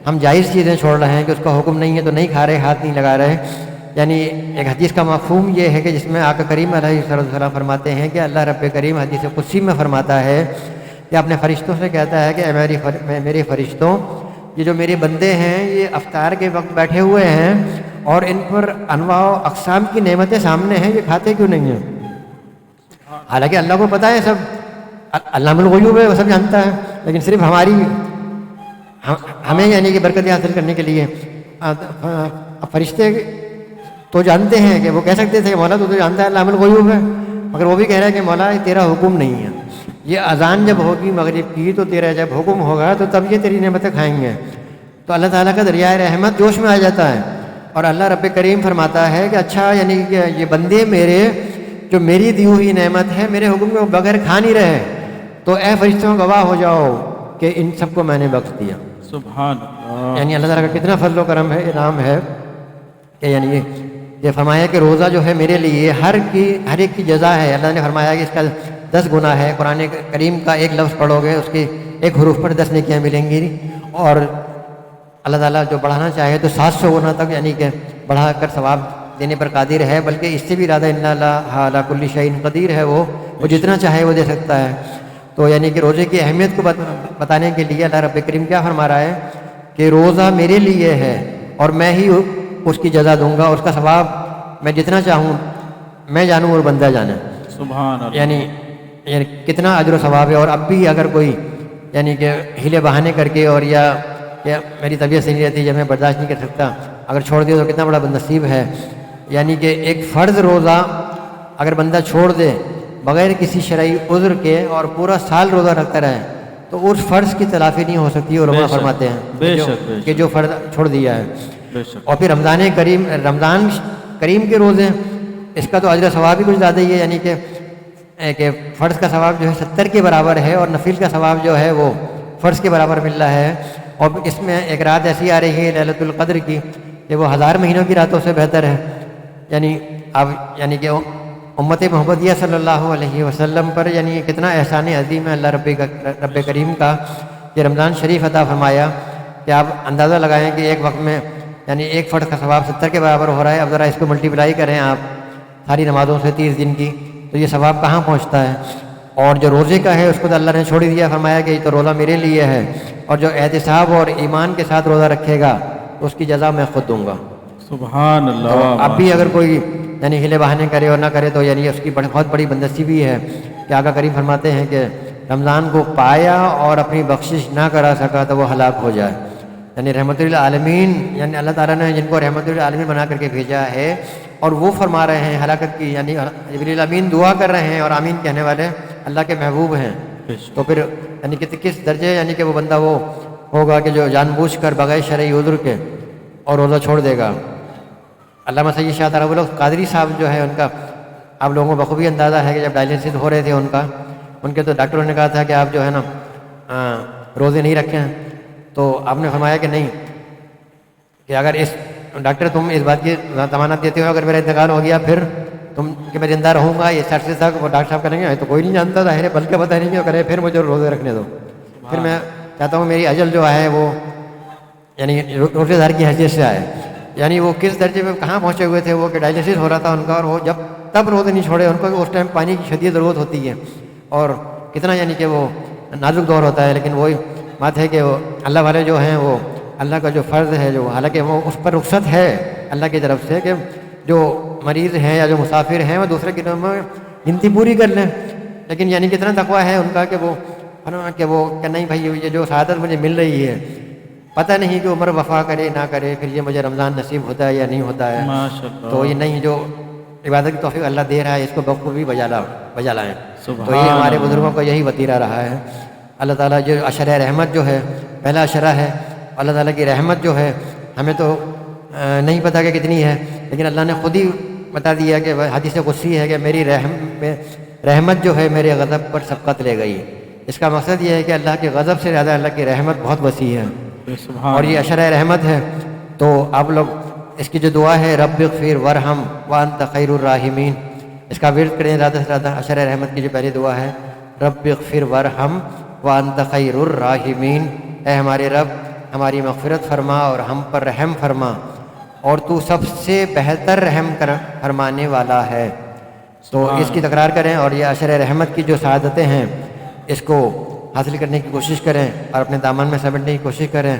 ہم جائز چیزیں چھوڑ رہے ہیں کہ اس کا حکم نہیں ہے تو نہیں کھا رہے، ہاتھ نہیں لگا رہے. یعنی ایک حدیث کا مفہوم یہ ہے کہ جس میں آقا کریم علیہ السلام فرماتے ہیں کہ اللہ رب کریم حدیث قدسی میں فرماتا ہے کہ اپنے فرشتوں سے کہتا ہے کہ اے میرے فرشتوں، یہ جو میرے بندے ہیں یہ افطار کے وقت بیٹھے ہوئے ہیں اور ان پر انواع و اقسام کی نعمتیں سامنے ہیں، یہ کھاتے کیوں نہیں ہیں؟ حالانکہ اللہ کو پتہ ہے سب، علام الغیوب ہے وہ سب جانتا ہے، لیکن صرف ہمیں یعنی کہ برکتیں حاصل کرنے کے لیے فرشتے تو جانتے ہیں کہ وہ کہہ سکتے تھے مولا تو جانتا ہے علام الغیوب ہے، مگر وہ بھی کہہ رہا ہے کہ مولا تیرا حکم نہیں ہے. یہ اذان جب ہوگی مغرب کی تو تیرا جب حکم ہوگا تو تب یہ تیری نعمتیں کھائیں گے. تو اللہ تعالیٰ کا دریائے رحمت جوش میں آ جاتا ہے اور اللہ رب کریم فرماتا ہے کہ اچھا یعنی کہ یہ بندے میرے جو میری دی ہوئی نعمت ہے میرے حکم کے بغیر کھا نہیں رہے، تو اے فرشتوں گواہ ہو جاؤ کہ ان سب کو میں نے بخش دیا. سبحان اللہ. یعنی اللہ تعالیٰ کا کتنا فضل و کرم ہے، انعام ہے کہ یعنی یہ فرمایا کہ روزہ جو ہے میرے لیے ہر ایک کی جزا ہے. اللہ نے فرمایا کہ اس کا 10 گنا ہے. قرآن کریم کا ایک لفظ پڑھو گے اس کی ایک حروف پر 10 نیکیاں ملیں گی. اور اللہ تعالیٰ جو بڑھانا چاہے تو 700 گنا تک یعنی کہ بڑھا کر ثواب دینے پر قادر ہے. بلکہ اس سے بھی زیادہ ان اللہ علی کل شیء قدیر ہے. وہ جتنا چاہے وہ دے سکتا ہے. تو یعنی کہ روزے کی اہمیت کو بتانے کے لیے اللہ رب کریم کیا فرما رہا ہے کہ روزہ میرے لیے ہے اور میں ہی اس کی جزا دوں گا. اس کا ثواب میں جتنا چاہوں میں جانوں اور بندہ جانے. سبحان اللہ. یعنی کتنا اجر و ثواب ہے. اور اب بھی اگر کوئی یعنی کہ ہیلے بہانے کر کے اور یا میری طبیعت صحیح نہیں رہتی جب میں برداشت نہیں کر سکتا اگر چھوڑ دیا تو کتنا بڑا بدنصیب ہے. یعنی کہ ایک فرض روزہ اگر بندہ چھوڑ دے بغیر کسی شرعی عذر کے اور پورا سال روزہ رکھتا رہے تو اس فرض کی تلافی نہیں ہو سکتی. علماء فرماتے ہیں کہ جو فرض چھوڑ دیا ہے. اور پھر رمضان کریم کے روزے اس کا تو اجر ثواب بھی کچھ زیادہ ہی ہے. یعنی کہ فرض کا ثواب جو ہے 70 کے برابر ہے اور نفل کا ثواب جو ہے وہ فرض کے برابر مل رہا ہے. اور اس میں ایک رات ایسی آ رہی ہے لیلۃ القدر کی کہ وہ 1000 مہینوں کی راتوں سے بہتر ہے. یعنی کہ امت محمدیہ صلی اللہ علیہ وسلم پر یعنی کتنا احسان عظیم ہے اللہ رب کریم کا کہ رمضان شریف عطا فرمایا. کہ آپ اندازہ لگائیں کہ ایک وقت میں یعنی ایک فرض کا ثواب 70 کے برابر ہو رہا ہے. اب ذرا اس کو ملٹیپلائی کریں آپ ساری نمازوں سے 30 دن کی تو یہ ثواب کہاں پہنچتا ہے. اور جو روزے کا ہے اس کو تو اللہ نے چھوڑ دیا, فرمایا کہ یہ تو روزہ میرے لیے ہے اور جو احتساب اور ایمان کے ساتھ روزہ رکھے گا اس کی جزا میں خود دوں گا. سبحان اللہ. اب بھی اگر کوئی یعنی ہلے بہانے کرے اور نہ کرے تو یعنی اس کی بہت بڑی بدنصیبی ہے کہ آقا کریم فرماتے ہیں کہ رمضان کو پایا اور اپنی بخشش نہ کرا سکا تو وہ ہلاک ہو جائے. یعنی رحمت للعالمین یعنی اللہ تعالیٰ نے جن کو رحمت للعالمین بنا کر کے بھیجا ہے اور وہ فرما رہے ہیں ہلاکت کی. یعنی جبریل امین دعا کر رہے ہیں اور آمین کہنے والے اللہ کے محبوب ہیں. تو پھر یعنی کہ کس درجے یعنی کہ وہ بندہ وہ ہوگا کہ جو جان بوجھ کر بغیر شرعی عذر کے اور روزہ چھوڑ دے گا. علامہ سید شاہ طرح لوگ قادری صاحب جو ہے ان کا آپ لوگوں کو بخوبی اندازہ ہے کہ جب ڈائلسس ہو رہے تھے ان کے تو ڈاکٹروں نے کہا تھا کہ آپ جو ہے نا روزے نہیں رکھیں. تو آپ نے فرمایا کہ نہیں, کہ اگر ڈاکٹر تم اس بات کی ضمانت دیتے ہو اگر میرا انتقال ہو گیا پھر تم کہ میں زندہ رہوں گا یہ 60 تک, وہ ڈاکٹر صاحب کریں گے تو کوئی نہیں جانتا ظاہر ہے بلکہ پتہ نہیں کیوں کرے, پھر مجھے روزے رکھنے دو. پھر میں چاہتا ہوں میری اجل جو ہے وہ یعنی روزے دار کی حیثیت سے آئے. یعنی وہ کس درجے میں کہاں پہنچے ہوئے تھے وہ کہ ڈائلسس ہو رہا تھا ان کا اور وہ تب روزے نہیں چھوڑے. ان کو اس ٹائم پانی کی شدید ضرورت ہوتی ہے اور کتنا یعنی کہ وہ نازک دور ہوتا ہے. لیکن وہی بات ہے کہ وہ اللہ والے جو ہیں وہ اللہ کا جو فرض ہے جو حالانکہ وہ اس پر رخصت ہے اللہ کی طرف سے کہ جو مریض ہیں یا جو مسافر ہیں وہ دوسرے کی میں گنتی پوری کر لیں. لیکن یعنی کتنا تقویٰ ہے ان کا کہ وہ کہ نہیں بھائی یہ جو سعادت مجھے مل رہی ہے پتہ نہیں کہ عمر وفا کرے نہ کرے پھر یہ مجھے رمضان نصیب ہوتا ہے یا نہیں ہوتا ہے. تو یہ نہیں جو عبادت کی توفیق اللہ دے رہا ہے اس کو بخوبی بجا لائیں. تو یہ ہمارے بزرگوں کا یہی وطیرہ رہا ہے. اللہ تعالیٰ جو عشرہ رحمت جو ہے پہلا عشرہ ہے, اللہ تعالیٰ کی رحمت جو ہے ہمیں تو نہیں پتہ کہ کتنی ہے لیکن اللہ نے خود ہی بتا دیا کہ حدیث قدسی ہے کہ میری رحمت جو ہے میرے غضب پر سبقت لے گئی. اس کا مقصد یہ ہے کہ اللہ کے غضب سے زیادہ اللہ کی رحمت بہت وسیع ہے اور یہ عشرہ رحمت ہے. تو آپ لوگ اس کی جو دعا ہے رب اغفر ورحم وانت خیر الراحمین اس کا ورد کریں زیادہ سے زیادہ. عشرہ رحمت کی جو پہلی دعا ہے رب اغفر ورحم وانت خیر الراحمین, اے ہمارے رب ہماری مغفرت فرما اور ہم پر رحم فرما اور تو سب سے بہتر رحم فرمانے والا ہے. تو اس کی تکرار کریں اور یہ عشرہ رحمت کی جو سعادتیں ہیں اس کو حاصل کرنے کی کوشش کریں اور اپنے دامن میں سمیٹنے کی کوشش کریں.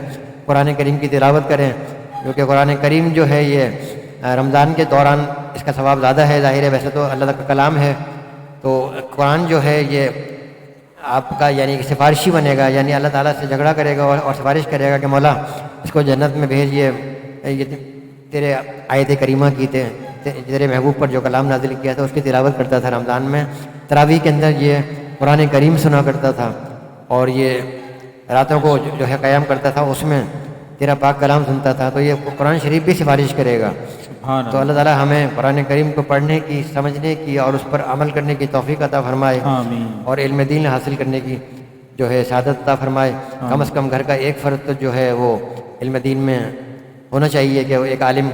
قرآن کریم کی تلاوت کریں کیونکہ قرآن کریم جو ہے یہ رمضان کے دوران اس کا ثواب زیادہ ہے. ظاہر ہے ویسے تو اللہ کا کلام ہے تو قرآن جو ہے یہ آپ کا یعنی سفارشی بنے گا, یعنی اللہ تعالیٰ سے جھگڑا کرے گا اور سفارش کرے گا کہ مولا اس کو جنت میں بھیجیے, یہ تیرے آیت کریمہ کی تیرے محبوب پر جو کلام نازل کیا تھا اس کی تلاوت کرتا تھا رمضان میں. تراویح کے اندر یہ قرآن کریم سنا کرتا تھا اور یہ راتوں کو جو ہے قیام کرتا تھا اس میں تیرا پاک کلام سنتا تھا. تو یہ قرآن شریف بھی سفارش کرے گا. تو اللہ تعالیٰ ہمیں قرآن کریم کو پڑھنے کی, سمجھنے کی اور اس پر عمل کرنے کی توفیق عطا فرمائے اور علم دین حاصل کرنے کی جو ہے سعادت عطا فرمائے. کم از کم گھر کا ایک فرد تو جو ہے وہ علم دین میں ہونا چاہیے کہ وہ ایک عالم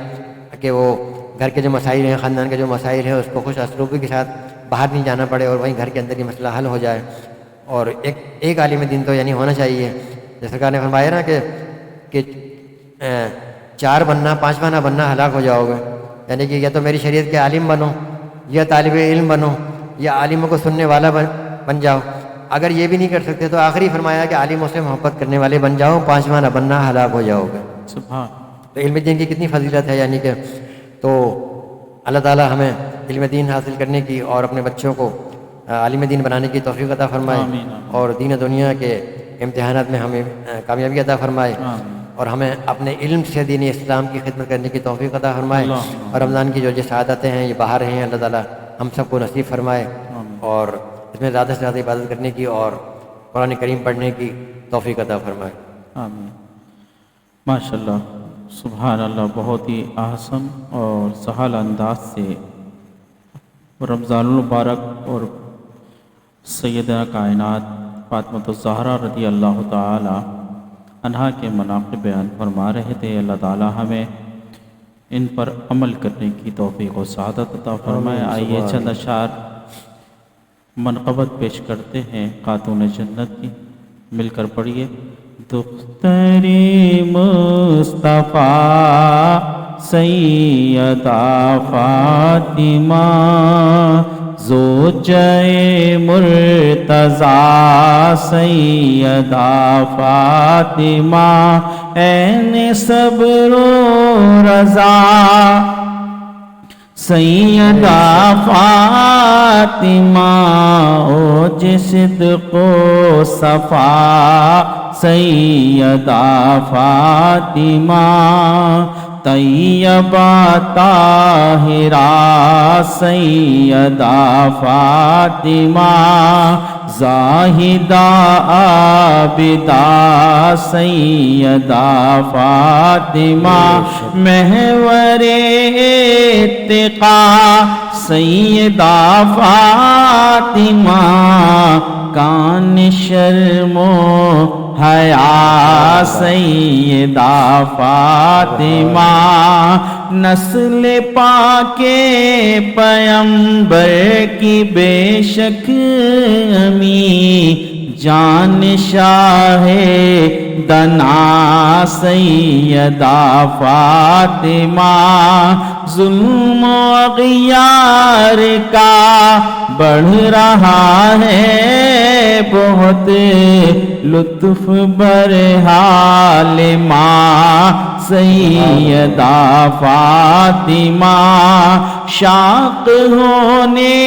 کہ وہ گھر کے جو مسائل ہیں خاندان کے جو مسائل ہیں اس کو خوش اسلوبی کے ساتھ باہر نہیں جانا پڑے اور وہیں گھر کے اندر ہی مسئلہ حل ہو جائے. اور ایک عالم دین تو یعنی ہونا چاہیے. جیسے سرکار نے فرمایا نا کہ 4 بننا 5واں نہ بننا ہلاک ہو جاؤ گے. یعنی کہ یا تو میری شریعت کے عالم بنو, یا طالب علم بنو, یا عالموں کو سننے والا بن جاؤ. اگر یہ بھی نہیں کر سکتے تو آخری فرمایا کہ عالموں سے محبت کرنے والے بن جاؤ, 5واں نہ بننا ہلاک ہو جاؤ گے. سبحان. تو علم دین کی کتنی فضیلت ہے. یعنی کہ تو اللہ تعالیٰ ہمیں علم دین حاصل کرنے کی اور اپنے بچوں کو عالم دین بنانے کی توفیق عطا فرمائے. آمین. اور دین و دنیا کے امتحانات میں ہمیں کامیابی عطا فرمائے. آمین. اور ہمیں اپنے علم سے دین اسلام کی خدمت کرنے کی توفیق عطا فرمائے. اللہ. اور رمضان کی جو سعادتیں ہیں یہ باہر ہیں, اللہ تعالیٰ ہم سب کو نصیب فرمائے. آمین. اور اس میں زیادہ سے زیادہ عبادت کرنے کی اور قرآن کریم پڑھنے کی توفیق عطا فرمائے. آمین. ماشاء اللہ, سبحان اللہ. بہت ہی احسن اور سہل انداز سے رمضان المبارک اور سیدہ کائنات فاطمۃ الزہرا رضی اللہ تعالی عنہا کے مناقب بیان فرما رہے تھے. اللہ تعالی ہمیں ان پر عمل کرنے کی توفیق و سعادت عطا فرمائے. آئیے چند اشعار منقبت پیش کرتے ہیں خاتون جنت کی, مل کر پڑھیے. دختر مصطفیٰ سیدہ فاطمہ زوجہ مرتضیٰ سیدہ فاطمہ عین صبر و رضا سیدہ فاطمہ اوج صدق و صفا سیدہ فاطمہ طیبہ طاہرہ سیدہ فاطمہ زاہدہ عابدہ سیدہ فاطمہ محور اتقا سیدہ فاطمہ کان شرم و حیا سیدہ فاطمہ نسل پاک پیغمبر کی بے شک امی جان شاہ دنا سیدہ فاطمہ ظلم و اغیار کا بڑھ رہا ہے بہت لطف برحال ماں سیدہ فاطمہ شاق ہونے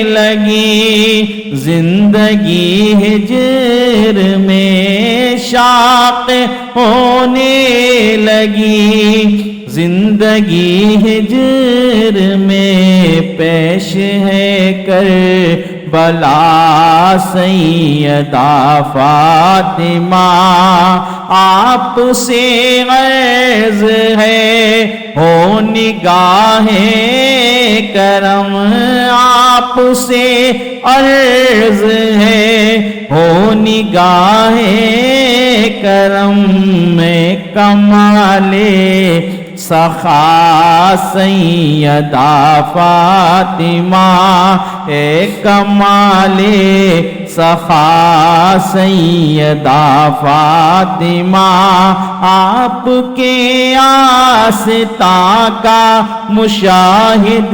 لگی زندگی ہجر میں شاق ہونے لگی زندگی ہجر میں پیش ہے کربلا سیدہ فاطمہ آپ سے عرض ہے ہو نگاہ کرم آپ سے عرض ہے ہو نگاہ کرم میں کمال سخا سیدہ فاطمہ اے کمال سخا سیدہ فاطمہ آپ کے آستاں کا مشاہد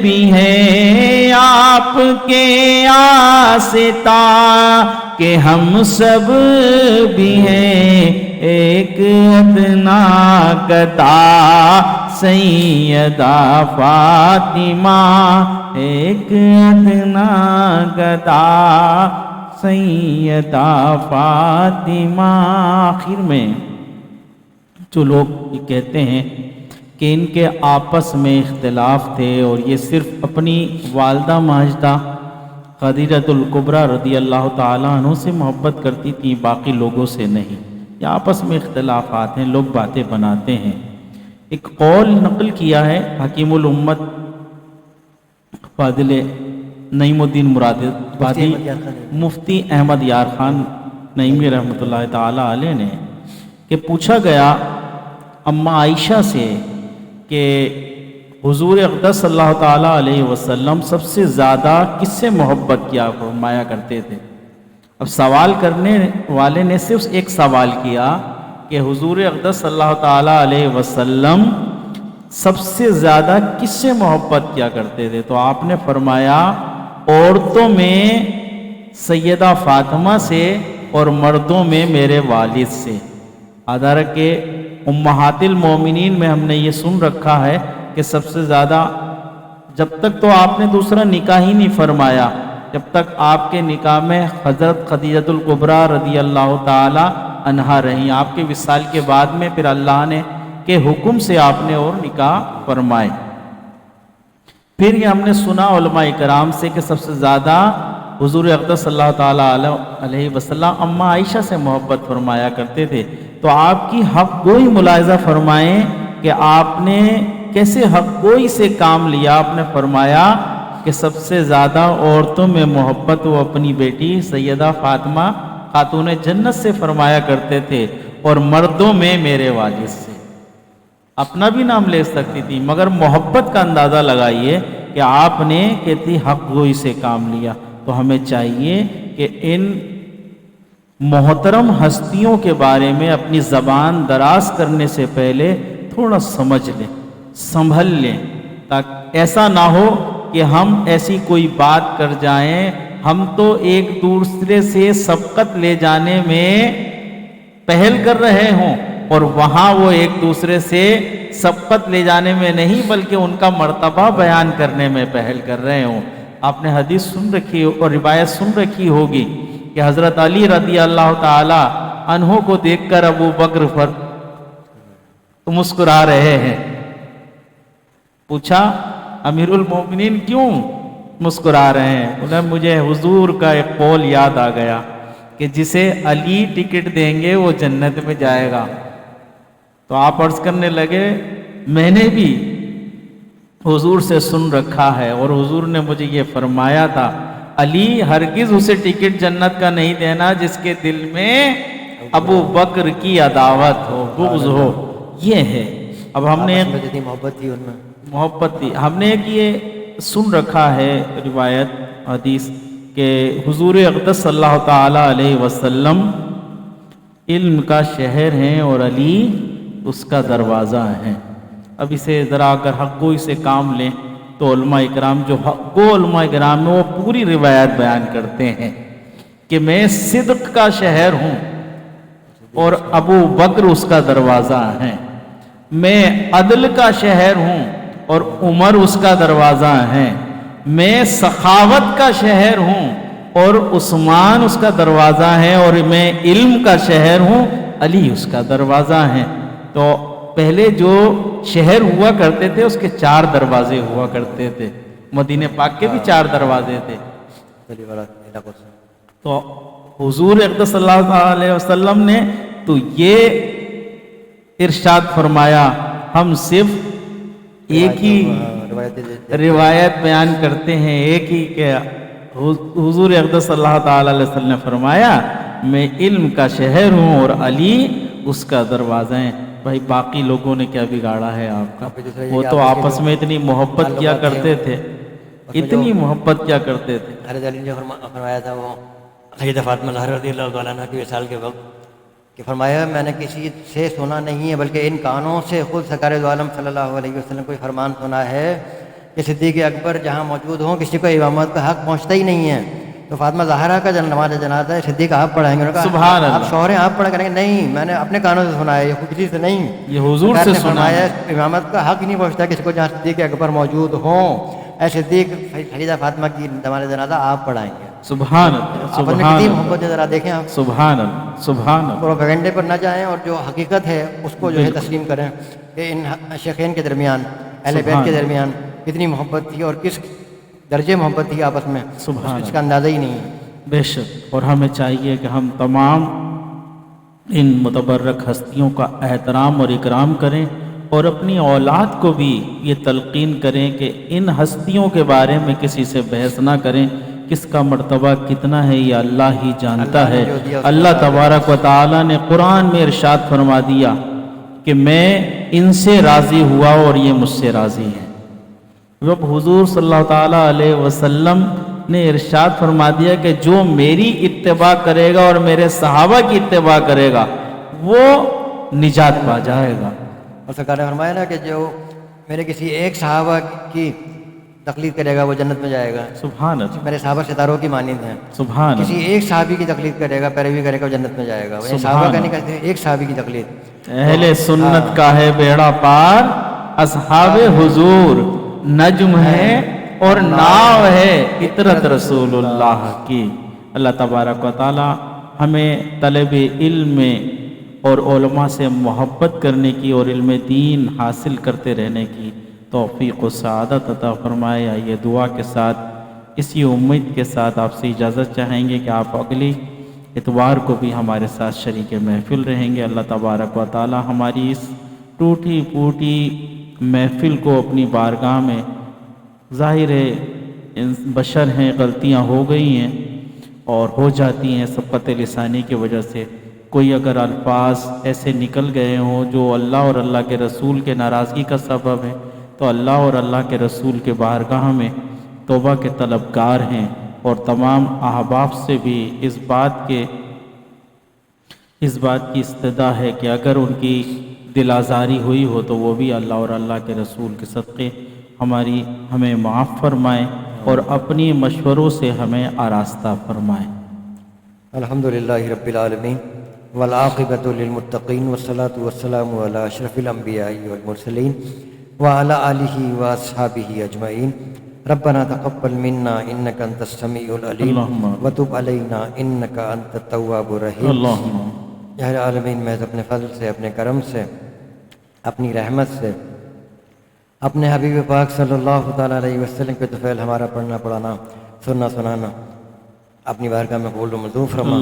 بھی ہے آپ کے آستاں کہ ہم سب بھی ہیں ایک ادنا گدا سیدہ فاطمہ ایک ادنا گدا سیدہ فاطمہ. آخر میں جو لوگ یہ کہتے ہیں کہ ان کے آپس میں اختلاف تھے اور یہ صرف اپنی والدہ ماجدہ خدیجۃ الکبریٰ رضی اللہ تعالیٰ عنہ سے محبت کرتی تھی, باقی لوگوں سے نہیں. یہ آپس میں اختلافات ہیں, لوگ باتیں بناتے ہیں. ایک قول نقل کیا ہے حکیم الامت فاضل نعیم الدین مراد آبادی مفتی احمد یار خان نعیمی رحمۃ اللہ تعالیٰ علیہ نے, کہ پوچھا گیا اماں عائشہ سے کہ حضور اقدس صلی اللہ تعالیٰ علیہ وسلم سب سے زیادہ کس سے محبت کیا فرمایا کرتے تھے؟ اب سوال کرنے والے نے صرف ایک سوال کیا کہ حضور اقدس صلی اللہ تعالیٰ علیہ وسلم سب سے زیادہ کس سے محبت کیا کرتے تھے؟ تو آپ نے فرمایا عورتوں میں سیدہ فاطمہ سے اور مردوں میں میرے والد سے۔ حالانکہ امہات المومنین میں ہم نے یہ سن رکھا ہے کہ سب سے زیادہ، جب تک تو آپ نے دوسرا نکاح ہی نہیں فرمایا، جب تک آپ کے نکاح میں حضرت خدیجہ الکبریٰ رضی اللہ تعالی عنہا رہیں۔ آپ کے وصال کے بعد میں پھر اللہ نے کے حکم سے آپ نے اور نکاح فرمائے۔ پھر یہ ہم نے سنا علماء کرام سے کہ سب سے زیادہ حضور اقدس صلی اللہ تعالیٰ علیہ وسلم اماں عائشہ سے محبت فرمایا کرتے تھے۔ تو آپ کی حق گوئی ملاحظہ فرمائیں کہ آپ نے کیسے حق گوئی سے کام لیا۔ آپ نے فرمایا کہ سب سے زیادہ عورتوں میں محبت وہ اپنی بیٹی سیدہ فاطمہ خاتون جنت سے فرمایا کرتے تھے، اور مردوں میں میرے والد سے۔ اپنا بھی نام لے سکتی تھی، مگر محبت کا اندازہ لگائیے کہ آپ نے کتنی حق گوئی سے کام لیا۔ تو ہمیں چاہیے کہ ان محترم ہستیوں کے بارے میں اپنی زبان دراز کرنے سے پہلے تھوڑا سمجھ لیں، سنبھل لیں، تاکہ ایسا نہ ہو کہ ہم ایسی کوئی بات کر جائیں، ہم تو ایک دوسرے سے سبقت لے جانے میں پہل کر رہے ہوں اور وہاں وہ ایک دوسرے سے سبقت لے جانے میں نہیں بلکہ ان کا مرتبہ بیان کرنے میں پہل کر رہے ہوں۔ آپ نے حدیث سن رکھی اور روایت سن رکھی ہوگی کہ حضرت علی رضی اللہ تعالی عنہ کو دیکھ کر ابو بکر پر مسکرا رہے ہیں۔ پوچھا امیر المومنین کیوں مسکرا رہے ہیں؟ انہیں مجھے حضور کا ایک قول یاد آ گیا کہ جسے علی ٹکٹ دیں گے وہ جنت میں جائے گا۔ تو آپ عرض کرنے لگے میں نے بھی حضور سے سن رکھا ہے اور حضور نے مجھے یہ فرمایا تھا علی ہرگز اسے ٹکٹ جنت کا نہیں دینا جس کے دل میں ابو بکر کی عداوت ہو، بغض ہو۔ یہ ہے اب ہم نے محبت تھی ان میں، محبت تھی۔ ہم نے ایک یہ سن رکھا ہے روایت حدیث کہ حضور اقدس صلی اللہ تعالیٰ علیہ وسلم علم کا شہر ہیں اور علی اس کا دروازہ ہے۔ اب اسے ذرا اگر حق گوئی سے کام لیں تو علماء اکرام جو حق گو علماء اکرام میں وہ پوری روایت بیان کرتے ہیں کہ میں صدق کا شہر ہوں اور ابو بکر اس کا دروازہ ہے، میں عدل کا شہر ہوں اور عمر اس کا دروازہ ہے، میں سخاوت کا شہر ہوں اور عثمان اس کا دروازہ ہے، اور میں علم کا شہر ہوں، علی اس کا دروازہ ہے۔ تو پہلے جو شہر ہوا کرتے تھے اس کے 4 دروازے ہوا کرتے تھے، مدینہ پاک کے بھی 4 دروازے تھے۔ تو حضور اقدس صلی اللہ علیہ وسلم نے تو یہ ارشاد فرمایا ہم صرف ایک ہی روایت بیان کرتے ہیں، ایک ہی کہ حضور اقدس صلی اللہ تعالیٰ علیہ وسلم نے فرمایا میں علم کا شہر ہوں اور علی اس کا دروازہ ہے۔ بھائی باقی لوگوں نے کیا بگاڑا ہے آپ کا؟ وہ تو آپس میں اتنی محبت کیا کرتے تھے، اتنی محبت کیا کرتے تھے۔ حضرت علی نے فرمایا تھا وہ سیدہ فاطمہ زہرا رضی اللہ تعالیٰ عنہ کے وصال کے وقت کہ فرمایا میں نے کسی سے سنا نہیں ہے بلکہ ان کانوں سے خود سرکار دو عالم صلی اللہ علیہ وسلم کو فرمان سنا ہے کہ صدیق اکبر جہاں موجود ہوں کسی کو امامت کا حق پہنچتا ہی نہیں ہے۔ تو فاطمہ زہرا کا نماز جنازہ ہے، صدیق آپ پڑھائیں گے؟ سبحان اللہ۔ آپ شوہر ہیں آپ پڑھا کریں گے؟ نہیں، میں نے اپنے کانوں سے سنا ہے، یہ خود کسی سے نہیں، یہ حضور سے سنا ہے۔ امامت کا حق ہی نہیں پہنچتا کسی کو جہاں صدیق اکبر موجود ہوں۔ اے صدیق خدیجہ فاطمہ کی نماز جنازہ آپ پڑھائیں گے۔ سبحان اللہ، سبحان اللہ، محبت ذرا دیکھیں آپ، سبحان اللہ، سبحان اللہ۔ پروپیگنڈے پر نہ جائیں اور جو حقیقت ہے اس کو جو ہے تسلیم کریں کہ ان شیخین کے درمیان، اہل بیت کے درمیان کتنی محبت تھی اور کس درجے محبت تھی آپس میں، اس کا اندازہ ہی نہیں ہے۔ بے شک، اور ہمیں چاہیے کہ ہم تمام ان متبرک ہستیوں کا احترام اور اکرام کریں اور اپنی اولاد کو بھی یہ تلقین کریں کہ ان ہستیوں کے بارے میں کسی سے بحث نہ کریں، کس کا مرتبہ کتنا ہے یہ اللہ ہی جانتا ہے۔ اللہ تبارک و تعالی نے قرآن میں ارشاد فرما دیا کہ میں ان سے راضی ہوا اور یہ مجھ سے راضی ہیں۔ جب حضور صلی اللہ تعالیٰ علیہ وسلم نے ارشاد فرما دیا کہ جو میری اتباع کرے گا اور میرے صحابہ کی اتباع کرے گا وہ نجات پا جائے گا. اور سرکار نے فرمایا نا کہ جو میرے کسی ایک صحابہ کی تقلید کرے گا وہ جنت میں جائے گا. سبحان اللہ. میرے صحابہ ستاروں کی مانند ہیں. سبحان کسی اللہ. ایک صحابی کی تقلید کرے گا، پیروی کرے گا، وہ جنت میں جائے گا. سبحان صحابہ کا اللہ. نہیں کہتے، ایک صحابی کی تقلید. اہل سنت کا ہے بیڑا پار، اصحاب حضور نجم ہے اور ناو ہے عطرت رسول اللہ کی. اللہ تبارک و تعالی ہمیں طلب علم میں اور علماء سے محبت کرنے کی اور علم دین حاصل کرتے رہنے کی توفیق و سعادت عطا فرمائے. یہ دعا کے ساتھ اسی امید کے ساتھ آپ سے اجازت چاہیں گے کہ آپ اگلی اتوار کو بھی ہمارے ساتھ شریک محفل رہیں گے. اللہ تبارک و تعالی ہماری اس ٹوٹی پھوٹی محفل کو اپنی بارگاہ میں، ظاہر ہے بشر ہیں، غلطیاں ہو گئی ہیں اور ہو جاتی ہیں سبقت لسانی کی وجہ سے. کوئی اگر الفاظ ایسے نکل گئے ہوں جو اللہ اور اللہ کے رسول کے ناراضگی کا سبب ہے تو اللہ اور اللہ کے رسول کے بارگاہ میں توبہ کے طلبگار ہیں. اور تمام احباب سے بھی اس بات کی استدعا ہے کہ اگر ان کی دل آزاری ہوئی ہو تو وہ بھی اللہ اور اللہ کے رسول کے صدقے ہمیں معاف فرمائیں اور اپنی مشوروں سے ہمیں آراستہ فرمائیں. الحمدللہ رب العالمین والعاقبۃ للمتقین والصلاۃ والسلام علی اشرف الانبیاء والمرسلین وعلی آلہ واصحابہ اجمعین. ربنا تقبل منا انک انت السمیع العلیم وتب علینا انک انت التواب الرحیم. اللہم یا العالمین، میں اپنے فضل سے، اپنے کرم سے، اپنی رحمت سے، اپنے حبیب پاک صلی اللہ تعالیٰ علیہ وسلم کے طفیل ہمارا پڑھنا پڑھانا سننا سنانا اپنی بارگاہ میں قبول و منظور فرما.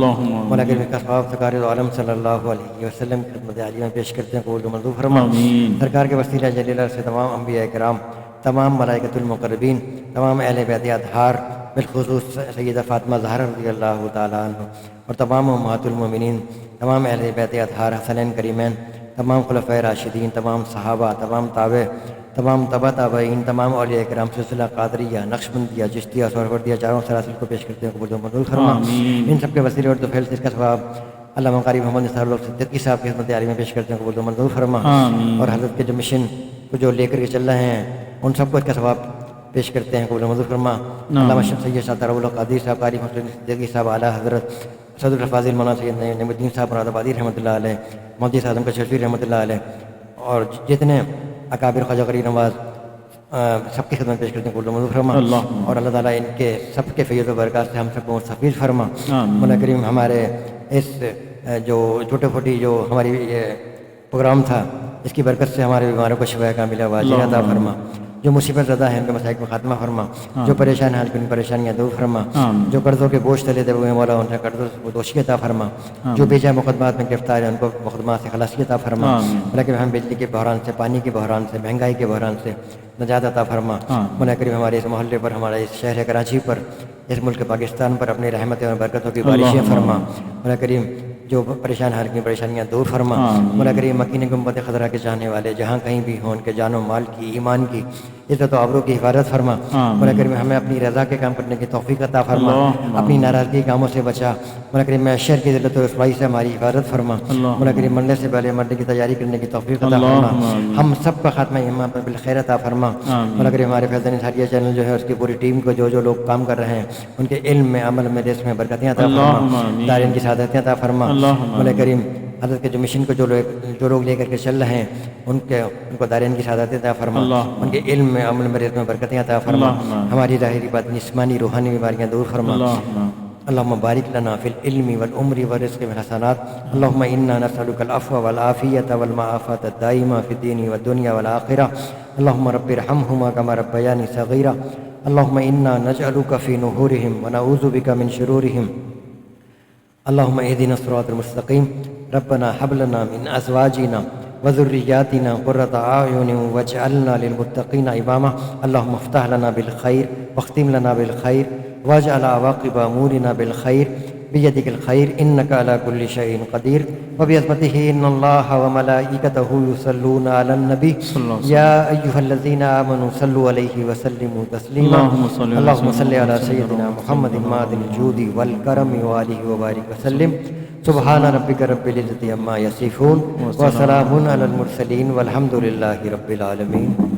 مولا کریم کا ثواب سرکار عالم صلی اللہ علیہ وسلم کی خدمت عالیہ میں پیش کرتے ہیں، قبول و منظور فرما. سرکار کے وسیلہ جلیلہ سے تمام انبیاء کرام، تمام ملائکۃ المقربین، تمام اہل بیت اطہار، بالخصوص سیدہ فاطمہ زہرا رضی اللہ تعالیٰ عنہ اور تمام امہات المومنین، تمام اہل بیت اطہار حسنین کریمین، تمام خلفائے راشدین، تمام صحابہ، تمام تابع، تمام تبع تابعین، تمام اولیاء کرام، سلسلہ قادریہ، نقشبندیہ، چشتیہ، سہروردیہ، چاروں سلاسل کو پیش کرتے ہیں، قبول و منظور فرما. ان سب کے وسیلے اور طفیل سے اس کا ثواب علامہ قاری محمد نثار اللہ صدیقی صاحب کی خدمت عالیہ میں پیش کرتے ہیں، قبول و منظور فرما. اور حضرت کے جو مشن کو جو لے کر کے چل رہے ہیں ان سب کو اس کا ثواب پیش کرتے ہیں، قبول و منظور فرما. علامہ سید شاطر القادری صاحب، قاری محمد صدیقی صاحب، اعلیٰ حضرت صدر الفاضل مولانا سید نعیم الدین صاحب مراد آبادی رحمۃ اللہ علیہ، مفتی اعظم کشمیری رحمۃ اللہ علیہ، اور جتنے اکابر خواجہ غریب نواز سب کی خدمت پیش کرتے ہیں، قبول و منظور فرما. اور اللہ تعالیٰ ان کے سب کے فیض و برکات سے ہم سب کو مستفید فرما. مولا کریم ہمارے اس جو چھوٹے پھوٹی جو ہماری پروگرام تھا اس کی برکت سے ہمارے بیماروں کو شفا کاملہ واجب عطا فرما. جو مصیبت زدہ ہیں ان کے مسائل کو خاتمہ فرما. جو پریشان ہیں ان کی پریشانیاں دور فرما. جو قرضوں کے بوجھ تلے دبے ہوئے مولا ان سے قرضوں سے دوشی عطا فرما. جو بیجا مقدمات میں گرفتار ہیں ان کو مقدمات سے خلاصی عطا فرما. لیکن ہم بجلی کے بحران سے، پانی کے بحران سے، مہنگائی کے بحران سے نجات عطا فرما. مولا کریم ہمارے اس محلے پر، ہمارے اس شہر کراچی پر، اس ملک پاکستان پر اپنی رحمت اور برکتوں کی بارشیں فرما. مولا کریم جو پریشان حال کی پریشانیاں دور فرما. مولا کریم مکین گنبد خضرا کے چاہنے والے جہاں کہیں بھی ہوں ان کے جان و مال کی، ایمان کی، عزت و آبرو کی حفاظت فرما. مولا کریم ہمیں اپنی رضا کے کام کرنے کی توفیق عطا فرما. اپنی ناراضگی کاموں سے بچا. مولا کریم معاشر کی ذلت و رسوائی سے ہماری حفاظت فرما. مولا کریم مرنے سے پہلے مرنے کی تیاری کرنے کی توفیق عطا فرما. ہم سب کا خاتمہ ایمان پر بالخیر عطا فرما. مولا کریم ہمارے فیضان اظہاریہ چینل جو ہے اس کی پوری ٹیم کو جو لوگ کام کر رہے ہیں ان کے علم میں، عمل میں، رزق میں برکتیں عطا فرما. دارین کی سعادتیں عطا فرما. مولا کریم حضرت کے جو مشن کو جو لوگ لے کر کے چل رہے ہیں ان کو دارین کی سعادتیں عطا فرما. ان کے علم میں، عمل میں، رزق میں برکتیں عطا فرما. ہماری ظاہری باطنی جسمانی روحانی بیماریاں دور فرما. اللهم بارك لنا في العلم والعمر والرزق والحسنات. اللهم إنا نسألك العفو والعافية والمعافاة الدائمة في الدين والدنيا والآخرة. اللهم رب ارحمهما كما ربياني صغيرا. اللهم إنا نجعلك في نحورهم ونعوذ بك من شرورهم. اللهم اهدنا الصراط المستقيم. ربنا هب لنا من أزواجنا وذرياتنا قرة أعين واجعلنا للمتقين إماما. اللهم افتح لنا بالخير واختم لنا بالخير واجعل عواقب أمورنا بالخير بیدک الخیر انک علی کل شیء قدیر وبعظمتہ ان اللہ وملائکتہ یصلون علی النبی یا ایھا الذین آمنوا صلوا علیہ وسلموا تسلیما اللہم صل علی سیدنا محمد معدن الجود والکرم وآلہ وبارک وسلم سبحان ربک رب العزۃ عما یصفون وسلام علی المرسلین والحمد للہ رب العالمین.